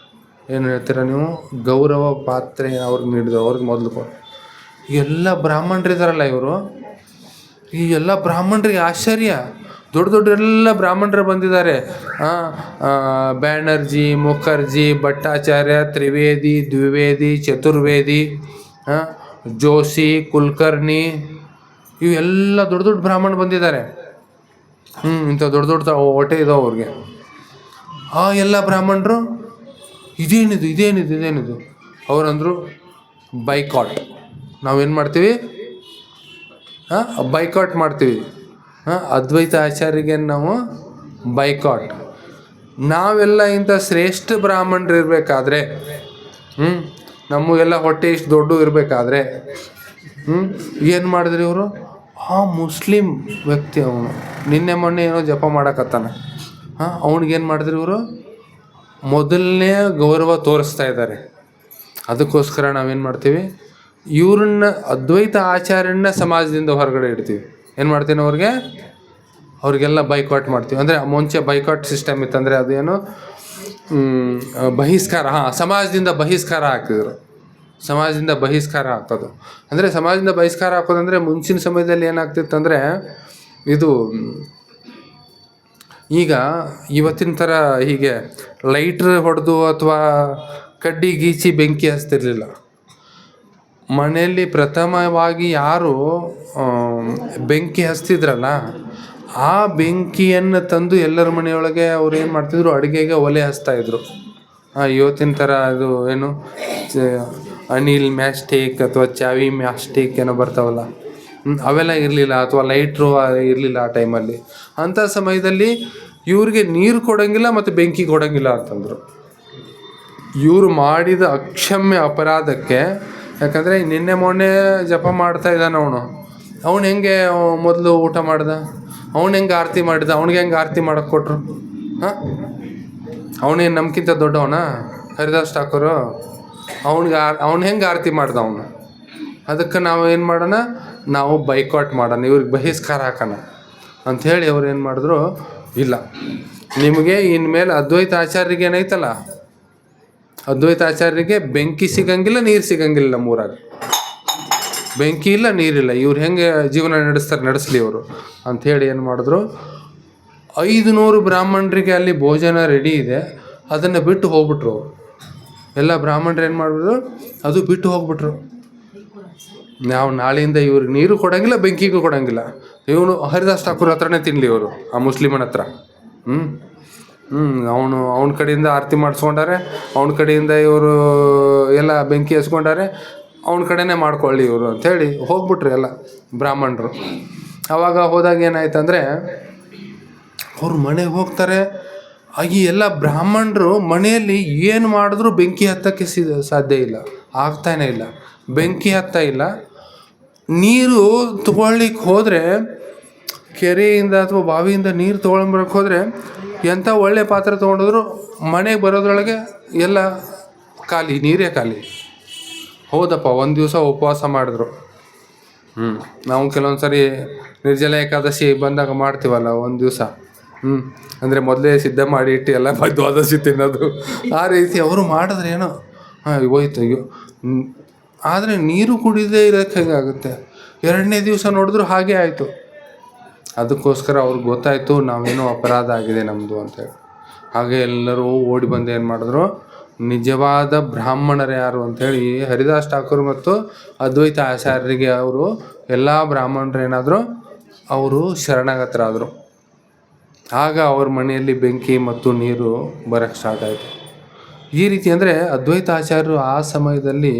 ಏನು ಹೇಳ್ತೀರ ನೀವು, ಗೌರವ ಪಾತ್ರೆ ಅವ್ರಿಗೆ ನೀಡಿದ್ರು. ಅವ್ರಿಗೆ ಮೊದಲು ಎಲ್ಲ ಬ್ರಾಹ್ಮಣರಿದ್ದಾರಲ್ಲ ಇವರು, ಈ ಎಲ್ಲ ಬ್ರಾಹ್ಮಣರಿಗೆ ಆಶ್ಚರ್ಯ. ದೊಡ್ಡ ದೊಡ್ಡ ಎಲ್ಲ ಬ್ರಾಹ್ಮಣರು ಬಂದಿದ್ದಾರೆ. ಬ್ಯಾನರ್ಜಿ, ಮುಖರ್ಜಿ, ಭಟ್ಟಾಚಾರ್ಯ, ತ್ರಿವೇದಿ, ದ್ವಿವೇದಿ, ಚತುರ್ವೇದಿ, ಜೋಶಿ, ಕುಲಕರ್ಣಿ, ಇವೆಲ್ಲ ದೊಡ್ಡ ದೊಡ್ಡ ಬ್ರಾಹ್ಮಣ ಬಂದಿದ್ದಾರೆ. ಇಂಥ ದೊಡ್ಡ ದೊಡ್ಡ ಹೊಟ್ಟೆ ಇದಾವೆ ಅವ್ರಿಗೆ. ಎಲ್ಲ ಬ್ರಾಹ್ಮಣರು ಇದೇನಿದು ಅವರಂದರು ಬೈಕಾಟ್. ನಾವೇನು ಮಾಡ್ತೀವಿ, ಬೈಕಾಟ್ ಮಾಡ್ತೀವಿ. ಅದ್ವೈತ ಆಚಾರ್ಯರಿಗೆ ನಾವು ಬೈಕಾಟ್. ನಾವೆಲ್ಲ ಇಂಥ ಶ್ರೇಷ್ಠ ಬ್ರಾಹ್ಮಣರು ಇರಬೇಕಾದ್ರೆ, ನಮಗೆಲ್ಲ ಹೊಟ್ಟೆ ಇಷ್ಟು ದೊಡ್ಡ ಇರಬೇಕಾದ್ರೆ ಏನು ಮಾಡಿದ್ರಿ ಇವರು, ಮುಸ್ಲಿಂ ವ್ಯಕ್ತಿ ಅವನು ನಿನ್ನೆ ಮೊನ್ನೆ ಏನೋ ಜಪ ಮಾಡಕತ್ತಾನ, ಅವ್ನಿಗೇನು ಮಾಡಿದ್ರಿ ಇವರು ಮೊದಲನೇ ಗೌರವ ತೋರಿಸ್ತಾ ಇದ್ದಾರೆ. ಅದಕ್ಕೋಸ್ಕರ ನಾವೇನು ಮಾಡ್ತೀವಿ, ಇವ್ರನ್ನ ಅದ್ವೈತ ಆಚಾರ್ಯನ ಸಮಾಜದಿಂದ ಹೊರಗಡೆ ಇಡ್ತೀವಿ. ಏನು ಮಾಡ್ತೀನಿ, ಅವ್ರಿಗೆಲ್ಲ ಬೈಕಾಟ್ ಮಾಡ್ತೀವಿ. ಅಂದರೆ ಮುಂಚೆ ಬೈಕಾಟ್ ಸಿಸ್ಟಮ್ ಇತ್ತಂದರೆ ಅದೇನು ಬಹಿಷ್ಕಾರ, ಸಮಾಜದಿಂದ ಬಹಿಷ್ಕಾರ ಹಾಕಿದ್ರು. ಸಮಾಜದಿಂದ ಬಹಿಷ್ಕಾರ ಹಾಕೋದು ಅಂದರೆ, ಸಮಾಜದಿಂದ ಬಹಿಷ್ಕಾರ ಹಾಕೋದಂದರೆ ಮುಂಚಿನ ಸಮಯದಲ್ಲಿ ಏನಾಗ್ತಿತ್ತಂದರೆ, ಇದು ಈಗ ಇವತ್ತಿನ ಥರ ಹೀಗೆ ಲೈಟ್ರ್ ಹೊಡೆದು ಅಥವಾ ಕಡ್ಡಿ ಗೀಚಿ ಬೆಂಕಿ ಹಚ್ತಿರ್ಲಿಲ್ಲ. ಮನೆಯಲ್ಲಿ ಪ್ರಥಮವಾಗಿ ಯಾರು ಬೆಂಕಿ ಹಚ್ತಿದ್ರಲ್ಲ, ಆ ಬೆಂಕಿಯನ್ನು ತಂದು ಎಲ್ಲರ ಮನೆಯೊಳಗೆ ಅವ್ರು ಏನು ಮಾಡ್ತಿದ್ರು, ಅಡುಗೆಗೆ ಒಲೆ ಹಚ್ತಾಯಿದ್ರು. ಇವತ್ತಿನ ಥರ ಅದು ಏನು ಅನಿಲ್ ಮ್ಯಾಸ್ಟಿಕ್ ಅಥವಾ ಚಾವಿ ಮ್ಯಾಸ್ಟಿಕ್ ಏನೋ ಬರ್ತಾವಲ್ಲ, ಅವೆಲ್ಲ ಇರಲಿಲ್ಲ, ಅಥವಾ ಲೈಟ್ರು ಇರಲಿಲ್ಲ ಆ ಟೈಮಲ್ಲಿ. ಅಂಥ ಸಮಯದಲ್ಲಿ ಇವ್ರಿಗೆ ನೀರು ಕೊಡೋಂಗಿಲ್ಲ ಮತ್ತು ಬೆಂಕಿ ಕೊಡೋಂಗಿಲ್ಲ ಅಂತಂದರು. ಇವರು ಮಾಡಿದ ಅಕ್ಷಮ್ಯ ಅಪರಾಧಕ್ಕೆ, ಯಾಕಂದರೆ ನಿನ್ನೆ ಮೊನ್ನೆ ಜಪ ಮಾಡ್ತಾ ಇದ್ದಾನೆ ಅವನು ಹೆಂಗೆ ಮೊದಲು ಊಟ ಮಾಡ್ದ, ಅವನು ಹೆಂಗೆ ಆರತಿ ಮಾಡಿದ, ಅವ್ನಿಗೆ ಹೆಂಗೆ ಆರತಿ ಮಾಡೋಕ್ಕೆ ಕೊಟ್ಟರು? ಅವನೇನು ನಮ್ಗಿಂತ ದೊಡ್ಡವನ ಹರಿದಾಸ್ ಠಾಕೂರು? ಅವ್ನು ಹೆಂಗೆ ಆರತಿ ಮಾಡ್ದ ಅವನು? ಅದಕ್ಕೆ ನಾವು ಏನು ಮಾಡೋಣ, ನಾವು ಬೈಕಾಟ್ ಮಾಡೋಣ, ಇವ್ರಿಗೆ ಬಹಿಷ್ಕಾರ ಹಾಕೋಣ ಅಂಥೇಳಿ ಅವ್ರು ಏನು ಮಾಡಿದ್ರು, ಇಲ್ಲ ನಿಮಗೆ ಇನ್ಮೇಲೆ ಅದ್ವೈತ ಆಚಾರ್ಯರಿಗೆ ಏನೈತಲ್ಲ, ಅದ್ವೈತ ಆಚಾರ್ಯರಿಗೆ ಬೆಂಕಿ ಸಿಗಂಗಿಲ್ಲ, ನೀರು ಸಿಗಂಗಿಲ್ಲ. ನಮ್ಮೂರಾಗ ಬೆಂಕಿ ಇಲ್ಲ, ನೀರಿಲ್ಲ, ಇವ್ರು ಹೆಂಗೆ ಜೀವನ ನಡೆಸಲಿ ಇವರು ಅಂಥೇಳಿ ಏನು ಮಾಡಿದ್ರು, 500 ಬ್ರಾಹ್ಮಣರಿಗೆ ಅಲ್ಲಿ ಭೋಜನ ರೆಡಿ ಇದೆ, ಅದನ್ನು ಬಿಟ್ಟು ಹೋಗ್ಬಿಟ್ರು ಅವರು. ಎಲ್ಲ ಬ್ರಾಹ್ಮಣರು ಏನು ಮಾಡಿದ್ರು, ಅದು ಬಿಟ್ಟು ಹೋಗ್ಬಿಟ್ರು. ನಾವು ನಾಳೆಯಿಂದ ಇವ್ರಿಗೆ ನೀರು ಕೊಡೋಂಗಿಲ್ಲ, ಬೆಂಕಿಗೂ ಕೊಡೋಂಗಿಲ್ಲ. ಇವನು ಹರಿದಾಸ್ ಠಾಕೂರ್ ಹತ್ರನೇ ತಿನ್ನಲಿ ಇವರು, ಆ ಮುಸ್ಲಿಮನ ಹತ್ರ. ಅವನ ಕಡೆಯಿಂದ ಆರತಿ ಮಾಡಿಸ್ಕೊಂಡಾರೆ, ಅವನ ಕಡೆಯಿಂದ ಇವರು ಎಲ್ಲ ಬೆಂಕಿ ಹಚ್ಕೊಂಡಾರೆ, ಅವನ ಕಡೆನೇ ಮಾಡ್ಕೊಳ್ಳಿ ಇವರು ಅಂಥೇಳಿ ಹೋಗ್ಬಿಟ್ರು ಎಲ್ಲ ಬ್ರಾಹ್ಮಣರು. ಆವಾಗ ಹೋದಾಗ ಏನಾಯ್ತಂದರೆ, ಅವ್ರು ಮನೆಗೆ ಹೋಗ್ತಾರೆ. ಈ ಎಲ್ಲ ಬ್ರಾಹ್ಮಣರು ಮನೆಯಲ್ಲಿ ಏನು ಮಾಡಿದ್ರು ಬೆಂಕಿ ಹತ್ತಕ್ಕೆ ಸಾಧ್ಯ ಇಲ್ಲ, ಆಗ್ತಾನೇ ಇಲ್ಲ, ಬೆಂಕಿ ಹತ್ತಾ ಇಲ್ಲ. ನೀರು ತೊಗೊಳ್ಲಿಕ್ಕೆ ಹೋದರೆ, ಕೆರೆಯಿಂದ ಅಥವಾ ಬಾವಿಯಿಂದ ನೀರು ತೊಗೊಂಬರಕ್ಕೆ ಹೋದರೆ, ಎಂಥ ಒಳ್ಳೆ ಪಾತ್ರೆ ತೊಗೊಂಡಿದ್ರು ಮನೆಗೆ ಬರೋದ್ರೊಳಗೆ ಎಲ್ಲ ಖಾಲಿ, ನೀರೇ ಖಾಲಿ. ಹೌದಪ್ಪ, ಒಂದು ದಿವಸ ಉಪವಾಸ ಮಾಡಿದ್ರು. ನಾವು ಕೆಲವೊಂದು ಸರಿ ನಿರ್ಜಲ ಏಕಾದಶಿ ಬಂದಾಗ ಮಾಡ್ತೀವಲ್ಲ ಒಂದು ದಿವಸ, ಅಂದರೆ ಮೊದಲೇ ಸಿದ್ಧ ಮಾಡಿ ಇಟ್ಟು ಎಲ್ಲ ದ್ವಾದಶಿ ತಿನ್ನೋದು, ಆ ರೀತಿ ಅವರು ಮಾಡಿದ್ರೆ ಏನೋ ಹೋಯ್ತು. ಅಯ್ಯೋ, ಆದರೆ ನೀರು ಕುಡಿದೇ ಇರೋಕ್ಕೆ ಹೇಗಾಗುತ್ತೆ? 2ನೇ ದಿವಸ ನೋಡಿದ್ರು ಹಾಗೇ ಆಯಿತು. ಅದಕ್ಕೋಸ್ಕರ ಅವ್ರಿಗೆ ಗೊತ್ತಾಯಿತು ನಾವೇನೋ ಅಪರಾಧ ಆಗಿದೆ ನಮ್ಮದು ಅಂತೇಳಿ. ಹಾಗೆ ಎಲ್ಲರೂ ಓಡಿ ಬಂದು ಏನು ಮಾಡಿದ್ರು, ನಿಜವಾದ ಬ್ರಾಹ್ಮಣರು ಯಾರು ಅಂಥೇಳಿ ಹರಿದಾಸ್ ಠಾಕೂರ್ ಮತ್ತು ಅದ್ವೈತ ಆಚಾರ್ಯರಿಗೆ ಅವರು ಎಲ್ಲ ಬ್ರಾಹ್ಮಣರು ಏನಾದರೂ ಅವರು ಶರಣಾಗತರಾದರು. ಆಗ ಅವ್ರ ಮನೆಯಲ್ಲಿ ಬೆಂಕಿ ಮತ್ತು ನೀರು ಬರೋಕ್ಕೆ ಸ್ಟಾರ್ಟ್ ಆಯಿತು. ಈ ರೀತಿ ಅಂದರೆ ಅದ್ವೈತ ಆಚಾರ್ಯರು ಆ ಸಮಯದಲ್ಲಿ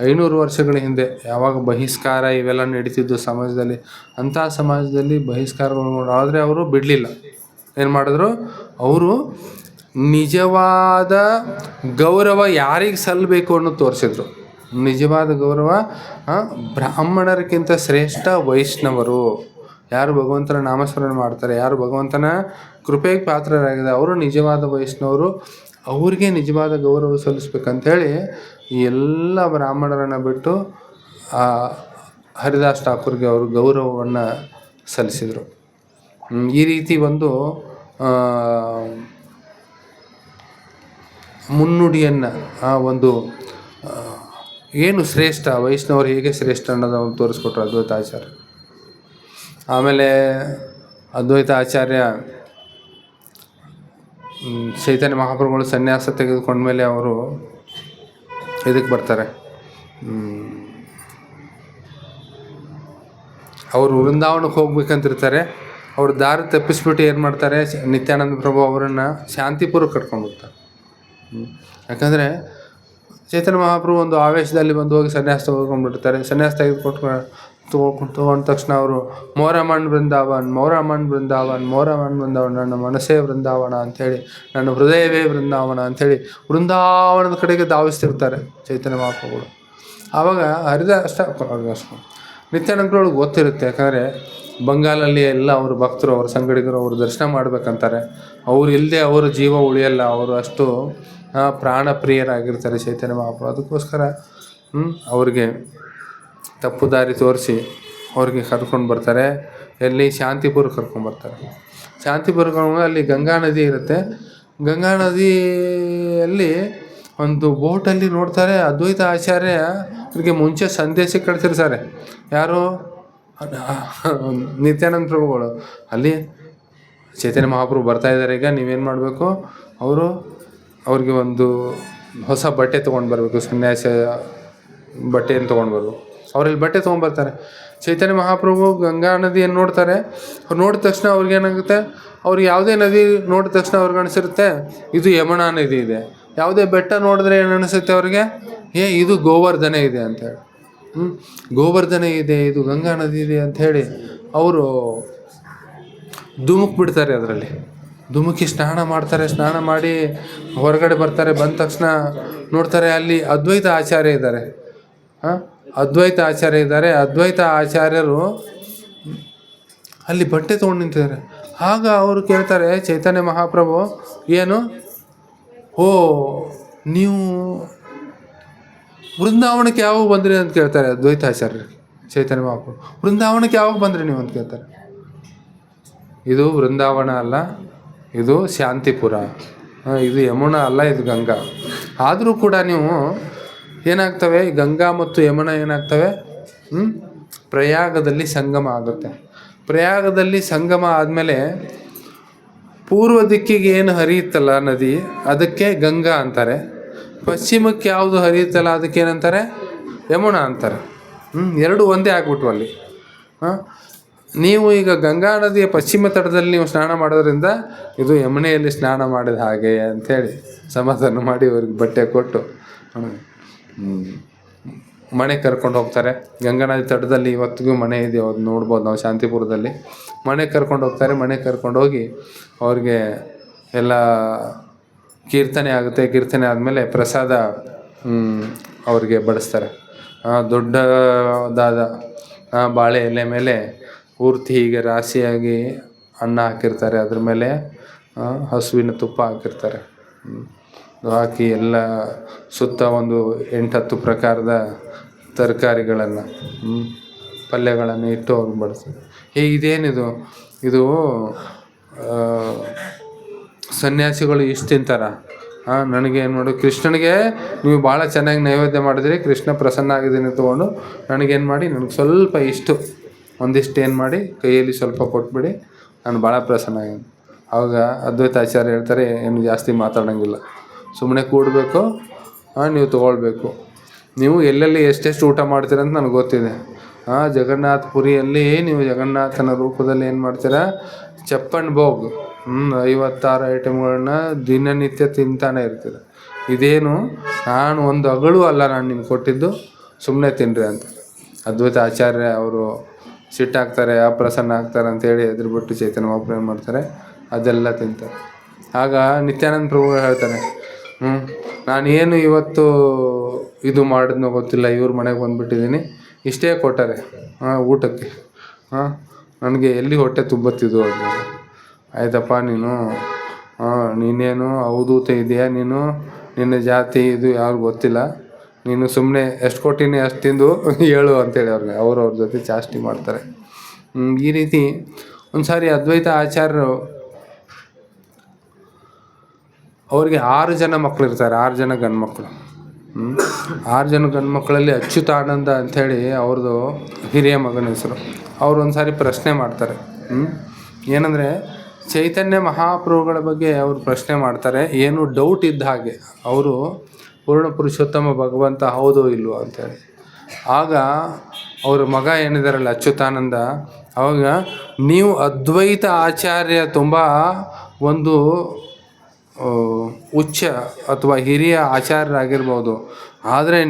500 ವರ್ಷಗಳ ಹಿಂದೆ ಯಾವಾಗ ಬಹಿಷ್ಕಾರ ಇವೆಲ್ಲ ನಡೀತಿದ್ದು ಸಮಾಜದಲ್ಲಿ, ಅಂಥ ಸಮಾಜದಲ್ಲಿ ಬಹಿಷ್ಕಾರಗಳು ಆದರೆ ಅವರು ಬಿಡಲಿಲ್ಲ. ಏನು ಮಾಡಿದ್ರು, ಅವರು ನಿಜವಾದ ಗೌರವ ಯಾರಿಗೆ ಸಲ್ಲಬೇಕು ಅನ್ನೋದು ತೋರಿಸಿದ್ರು. ನಿಜವಾದ ಗೌರವ ಬ್ರಾಹ್ಮಣರಿಗಿಂತ ಶ್ರೇಷ್ಠ ವೈಷ್ಣವರು, ಯಾರು ಭಗವಂತನ ನಾಮಸ್ಮರಣೆ ಮಾಡ್ತಾರೆ, ಯಾರು ಭಗವಂತನ ಕೃಪೆಗೆ ಪಾತ್ರರಾಗಿದೆ, ಅವರು ನಿಜವಾದ ವೈಷ್ಣವರು, ಅವ್ರಿಗೆ ನಿಜವಾದ ಗೌರವ ಸಲ್ಲಿಸ್ಬೇಕಂಥೇಳಿ ಎಲ್ಲ ಬ್ರಾಹ್ಮಣರನ್ನು ಬಿಟ್ಟು ಆ ಹರಿದಾಸ್ ಠಾಕೂರ್ಗೆ ಅವರು ಗೌರವವನ್ನು ಸಲ್ಲಿಸಿದರು. ಈ ರೀತಿ ಒಂದು ಮುನ್ನುಡಿಯನ್ನು ಒಂದು ಏನು ಶ್ರೇಷ್ಠ ವೈಷ್ಣವರು ಹೇಗೆ ಶ್ರೇಷ್ಠ ಅನ್ನೋದನ್ನು ತೋರಿಸ್ಕೊಟ್ರು ಅದ್ವೈತ ಆಚಾರ್ಯ. ಆಮೇಲೆ ಅದ್ವೈತ ಆಚಾರ್ಯ ಚೈತನ್ಯ ಮಹಾಪ್ರಭುಗಳು ಸನ್ಯಾಸ ತೆಗೆದುಕೊಂಡ್ಮೇಲೆ ಅವರು ಇದಕ್ಕೆ ಬರ್ತಾರೆ. ಅವರು ವೃಂದಾವನಕ್ಕೆ ಹೋಗ್ಬೇಕಂತಿರ್ತಾರೆ. ಅವರು ದಾರಿ ತಪ್ಪಿಸ್ಬಿಟ್ಟು ಏನು ಮಾಡ್ತಾರೆ, ನಿತ್ಯಾನಂದ ಪ್ರಭು ಅವರನ್ನು ಶಾಂತಿಪುರಕ್ಕೆ ಕರ್ಕೊಂಡು ಹೋಗ್ತಾರೆ. ಯಾಕಂದರೆ ಚೈತನ್ಯ ಮಹಾಪ್ರಭು ಒಂದು ಆವೇಶದಲ್ಲಿ ಬಂದು ಹೋಗಿ ಸನ್ಯಾಸ ತೊಗೊಂಡ್ಬಿಡ್ತಾರೆ. ಸನ್ಯಾಸ ತೊಗೊಂಡ ತಕ್ಷಣ ಅವರು ಮೋರಮನ್ ಬೃಂದಾವನ್ ನನ್ನ ಮನಸ್ಸೇ ವೃಂದಾವನ ಅಂಥೇಳಿ, ನನ್ನ ಹೃದಯವೇ ವೃಂದಾವನ ಅಂಥೇಳಿ ವೃಂದಾವನದ ಕಡೆಗೆ ಧಾವಿಸ್ತಿರ್ತಾರೆ ಚೈತನ್ಯ ಮಹಾಪ್ರಭುಗಳು. ಆವಾಗ ಹರಿದಾಸ ನಿತ್ಯಾನಂದರೊಳಗೆ ಗೊತ್ತಿರುತ್ತೆ. ಯಾಕಂದರೆ ಬಂಗಾಲಲ್ಲಿ ಎಲ್ಲ ಅವರು ಭಕ್ತರು, ಅವರ ಸಂಗಡಿಗರು ಅವರು ದರ್ಶನ ಮಾಡಬೇಕಂತಾರೆ. ಅವ್ರು ಇಲ್ಲದೆ ಅವರ ಜೀವ ಉಳಿಯಲ್ಲ. ಅವರು ಅಷ್ಟು ಪ್ರಾಣ ಪ್ರಿಯರಾಗಿರ್ತಾರೆ ಚೈತನ್ಯ ಮಹಾಪ್ರಭು. ಅದಕ್ಕೋಸ್ಕರ ಅವ್ರಿಗೆ ತಪ್ಪು ದಾರಿ ತೋರಿಸಿ ಅವ್ರಿಗೆ ಕರ್ಕೊಂಡು ಬರ್ತಾರೆ. ಎಲ್ಲಿ ಶಾಂತಿಪುರಕ್ಕೆ ಕರ್ಕೊಂಡ್ಬರ್ತಾರೆ. ಶಾಂತಿಪುರಕ್ಕೆ ಅಲ್ಲಿ ಗಂಗಾ ನದಿ ಇರುತ್ತೆ. ಗಂಗಾ ನದಿಯಲ್ಲಿ ಒಂದು ಬೋಟಲ್ಲಿ ನೋಡ್ತಾರೆ ಅದ್ವೈತ ಆಚಾರ್ಯ ಅವ್ರಿಗೆ ಮುಂಚೆ ಸಂದೇಶ ಕಳಿಸಿರ್ತಾರೆ. ಯಾರು? ನಿತ್ಯಾನಂದ ಪ್ರಭುಗಳು. ಅಲ್ಲಿ ಚೈತನ್ಯ ಮಹಾಪ್ರಭು ಬರ್ತಾಯಿದ್ದಾರೆ, ಈಗ ನೀವೇನು ಮಾಡಬೇಕು, ಅವ್ರಿಗೆ ಒಂದು ಹೊಸ ಬಟ್ಟೆ ತೊಗೊಂಡು ಬರಬೇಕು, ಸನ್ಯಾಸ ಬಟ್ಟೆಯನ್ನು ತೊಗೊಂಡು ಬರಬೇಕು. ಅವರಲ್ಲಿ ಬಟ್ಟೆ ತೊಗೊಂಡ್ಬರ್ತಾರೆ. ಚೈತನ್ಯ ಮಹಾಪ್ರಭು ಗಂಗಾ ನದಿಯನ್ನು ನೋಡ್ತಾರೆ. ಅವ್ರು ನೋಡಿದ ತಕ್ಷಣ ಅವ್ರಿಗೇನಾಗುತ್ತೆ, ಅವ್ರಿಗೆ ಯಾವುದೇ ನದಿ ನೋಡಿದ ತಕ್ಷಣ ಅವ್ರಿಗೆ ಅನಿಸಿರುತ್ತೆ ಇದು ಯಮುನಾ ನದಿ ಇದೆ. ಯಾವುದೇ ಬೆಟ್ಟ ನೋಡಿದ್ರೆ ಏನು ಅನಿಸುತ್ತೆ ಅವ್ರಿಗೆ, ಇದು ಗೋವರ್ಧನೆ ಇದೆ ಅಂತೇಳಿ. ಗೋವರ್ಧನೆ ಇದೆ, ಇದು ಗಂಗಾ ನದಿ ಇದೆ ಅಂಥೇಳಿ ಅವರು ಧುಮುಕ್ ಬಿಡ್ತಾರೆ. ಅದರಲ್ಲಿ ಧುಮುಕಿ ಸ್ನಾನ ಮಾಡ್ತಾರೆ. ಸ್ನಾನ ಮಾಡಿ ಹೊರಗಡೆ ಬರ್ತಾರೆ. ಬಂದ ತಕ್ಷಣ ನೋಡ್ತಾರೆ ಅಲ್ಲಿ ಅದ್ವೈತ ಆಚಾರ್ಯ ಇದ್ದಾರೆ. ಅದ್ವೈತ ಆಚಾರ್ಯರು ಅಲ್ಲಿ ಬಟ್ಟೆ ತೊಗೊಂಡು ನಿಂತಿದ್ದಾರೆ. ಆಗ ಅವರು ಕೇಳ್ತಾರೆ ಚೈತನ್ಯ ಮಹಾಪ್ರಭು, ಏನು, ನೀವು ವೃಂದಾವನಕ್ಕೆ ಯಾವಾಗ ಬಂದ್ರಿ ಅಂತ ಕೇಳ್ತಾರೆ ಅದ್ವೈತ ಆಚಾರ್ಯರು. ಚೈತನ್ಯ ಮಹಾಪ್ರಭು, ವೃಂದಾವನಕ್ಕೆ ಯಾವಾಗ ಬಂದ್ರಿ ನೀವು ಅಂತ ಕೇಳ್ತಾರೆ. ಇದು ವೃಂದಾವನ ಅಲ್ಲ, ಇದು ಶಾಂತಿಪುರ. ಇದು ಯಮುನಾ ಅಲ್ಲ, ಇದು ಗಂಗಾ. ಆದರೂ ಕೂಡ ನೀವು ಏನಾಗ್ತವೆ, ಗಂಗಾ ಮತ್ತು ಯಮುನಾ ಏನಾಗ್ತವೆ, ಪ್ರಯಾಗದಲ್ಲಿ ಸಂಗಮ ಆಗುತ್ತೆ. ಪ್ರಯಾಗದಲ್ಲಿ ಸಂಗಮ ಆದಮೇಲೆ ಪೂರ್ವ ದಿಕ್ಕಿಗೆ ಏನು ಹರಿಯುತ್ತಲ್ಲ ನದಿ, ಅದಕ್ಕೆ ಗಂಗಾ ಅಂತಾರೆ. ಪಶ್ಚಿಮಕ್ಕೆ ಯಾವುದು ಹರಿಯುತ್ತಲ್ಲ ಅದಕ್ಕೇನಂತಾರೆ, ಯಮುನಾ ಅಂತಾರೆ. ಎರಡು ಒಂದೇ ಆಗ್ಬಿಟ್ವು ಅಲ್ಲಿ. ನೀವು ಈಗ ಗಂಗಾ ನದಿಯ ಪಶ್ಚಿಮ ತಟದಲ್ಲಿ ನೀವು ಸ್ನಾನ ಮಾಡೋದ್ರಿಂದ ಇದು ಯಮುನೆಯಲ್ಲಿ ಸ್ನಾನ ಮಾಡಿದ ಹಾಗೆ ಅಂಥೇಳಿ ಸಮಾಧಾನ ಮಾಡಿ ಅವ್ರಿಗೆ ಬಟ್ಟೆ ಕೊಟ್ಟು ಮನೆ ಕರ್ಕೊಂಡು ಹೋಗ್ತಾರೆ. ಗಂಗಾ ನದಿ ತಟದಲ್ಲಿ ಇವತ್ತಿಗೂ ಮನೆ ಇದೆ, ಅದು ನೋಡ್ಬೋದು ನಾವು ಶಾಂತಿಪುರದಲ್ಲಿ. ಮನೆ ಕರ್ಕೊಂಡು ಹೋಗ್ತಾರೆ. ಮನೆ ಕರ್ಕೊಂಡೋಗಿ ಅವ್ರಿಗೆ ಎಲ್ಲ ಕೀರ್ತನೆ ಆಗುತ್ತೆ. ಕೀರ್ತನೆ ಆದಮೇಲೆ ಪ್ರಸಾದ ಅವ್ರಿಗೆ ಬಡಿಸ್ತಾರೆ. ದೊಡ್ಡದಾದ ಬಾಳೆ ಎಲೆ ಮೇಲೆ ಪೂರ್ತಿ ಹೀಗೆ ರಾಶಿಯಾಗಿ ಅನ್ನ ಹಾಕಿರ್ತಾರೆ. ಅದ್ರ ಮೇಲೆ ಹಸುವಿನ ತುಪ್ಪ ಹಾಕಿರ್ತಾರೆ. ಹಾಕಿ ಎಲ್ಲ ಸುತ್ತ ಒಂದು 8-10 ಪ್ರಕಾರದ ತರಕಾರಿಗಳನ್ನು, ಪಲ್ಯಗಳನ್ನು ಇಟ್ಟು ಅವ್ರಿಗೆ ಬಡಿಸ್ತಾರೆ. ಇದೇನಿದು, ಇದು ಸನ್ಯಾಸಿಗಳು ಇಷ್ಟು ತಿಂತಾರ? ನನಗೇನು ಮಾಡು, ಕೃಷ್ಣನಿಗೆ ನೀವು ಭಾಳ ಚೆನ್ನಾಗಿ ನೈವೇದ್ಯ ಮಾಡಿದ್ರಿ, ಕೃಷ್ಣ ಪ್ರಸನ್ನ ಆಗಿದ್ದೀನಿ ತೊಗೊಂಡು ನನಗೇನು ಮಾಡಿ, ನನಗೆ ಸ್ವಲ್ಪ ಒಂದಿಷ್ಟು ಏನು ಮಾಡಿ ಕೈಯಲ್ಲಿ ಸ್ವಲ್ಪ ಕೊಟ್ಬಿಡಿ, ನಾನು ಭಾಳ ಪ್ರಸನ್ನ ಆಗಿದ್ದೀನಿ. ಆವಾಗ ಅದ್ವೈತ ಆಚಾರ್ಯ ಹೇಳ್ತಾರೆ, ಏನು ಜಾಸ್ತಿ ಮಾತಾಡೋಂಗಿಲ್ಲ, ಸುಮ್ಮನೆ ಕೂಡಬೇಕು, ನೀವು ತೊಗೊಳ್ಬೇಕು. ನೀವು ಎಲ್ಲೆಲ್ಲಿ ಎಷ್ಟೆಷ್ಟು ಊಟ ಮಾಡ್ತೀರಂತ ನನಗೆ ಗೊತ್ತಿದೆ. ಜಗನ್ನಾಥ ಪುರಿಯಲ್ಲಿ ನೀವು ಜಗನ್ನಾಥನ ರೂಪದಲ್ಲಿ ಏನು ಮಾಡ್ತೀರಾ, ಚಪ್ಪನ್ ಭೋಗ್ 56 ಐಟಮ್ಗಳನ್ನ ದಿನನಿತ್ಯ ತಿಂತಾನೆ ಇರ್ತೀರ. ಇದೇನು ನಾನು ಒಂದು ಅಗಳು ಅಲ್ಲ ನಾನು ನಿಮ್ಗೆ ಕೊಟ್ಟಿದ್ದು, ಸುಮ್ಮನೆ ತಿನ್ನಿರಿ ಅಂತ. ಅದ್ವೈತ ಆಚಾರ್ಯ ಅವರು ಸಿಟ್ಟಾಗ್ತಾರೆ, ಅಪ್ರಸನ್ನ ಆಗ್ತಾರೆ ಅಂತೇಳಿ ಎದುರುಬಿಟ್ಟು ಚೈತನ್ಯ ಮಹಾಪ್ರಭು ಏನು ಮಾಡ್ತಾರೆ, ಅದೆಲ್ಲ ತಿಂತಾರೆ. ಆಗ ನಿತ್ಯಾನಂದ ಪ್ರಭು ಹೇಳ್ತಾರೆ, ನಾನೇನು ಇವತ್ತು ಇದು ಮಾಡಿದ್ನೋ ಗೊತ್ತಿಲ್ಲ, ಇವ್ರ ಮನೆಗೆ ಬಂದುಬಿಟ್ಟಿದ್ದೀನಿ, ಇಷ್ಟೇ ಕೊಟ್ಟರೆ ಊಟಕ್ಕೆ, ನನಗೆ ಎಲ್ಲಿ ಹೊಟ್ಟೆ ತುಂಬತ್ತಿದ್ದು ಅದು. ಆಯ್ತಪ್ಪ, ನೀನೇನು ಅವಧೂತ ಇದೆಯಾ, ನಿನ್ನ ಜಾತಿ ಇದು ಯಾರು ಗೊತ್ತಿಲ್ಲ, ನೀನು ಸುಮ್ಮನೆ ಎಷ್ಟು ಕೊಟ್ಟಿನಿ ಅಷ್ಟು ತಿಂದು ಹೇಳು ಅಂತೇಳಿ ಅವ್ರ ಜೊತೆ ಚಾಷ್ಟಿ ಮಾಡ್ತಾರೆ. ಈ ರೀತಿ ಒಂದು ಸಾರಿ ಅದ್ವೈತ ಆಚಾರ್ಯರು ಅವ್ರಿಗೆ 6 ಜನ ಮಕ್ಕಳಿರ್ತಾರೆ, 6 ಜನ ಗಂಡು ಮಕ್ಕಳು. 6 ಜನ ಗಂಡು ಮಕ್ಕಳಲ್ಲಿ ಅಚ್ಯುತಾನಂದ ಅಂಥೇಳಿ ಅವ್ರದ್ದು ಹಿರಿಯ ಮಗನ ಹೆಸರು. ಅವ್ರು ಒಂದು ಸಾರಿ ಪ್ರಶ್ನೆ ಮಾಡ್ತಾರೆ. ಏನಂದರೆ ಚೈತನ್ಯ ಮಹಾಪ್ರಭುಗಳ ಬಗ್ಗೆ ಅವರು ಪ್ರಶ್ನೆ ಮಾಡ್ತಾರೆ. ಏನು ಡೌಟ್ ಇದ್ದ ಹಾಗೆ, ಅವರು ಪೂರ್ಣ ಪುರುಷೋತ್ತಮ ಭಗವಂತ ಹೌದೋ ಇಲ್ವೋ ಅಂತೇಳಿ. ಆಗ ಅವ್ರ ಮಗ ಏನಿದಾರಲ್ಲ ಅಚ್ಯುತಾನಂದ, ಅವಾಗ ನೀವು ಅದ್ವೈತ ಆಚಾರ್ಯ ತುಂಬ ಒಂದು ಉಚ್ಚ ಅಥವಾ ಹಿರಿಯ ಆಚಾರ್ಯರಾಗಿರ್ಬೋದು, ಆದರೆ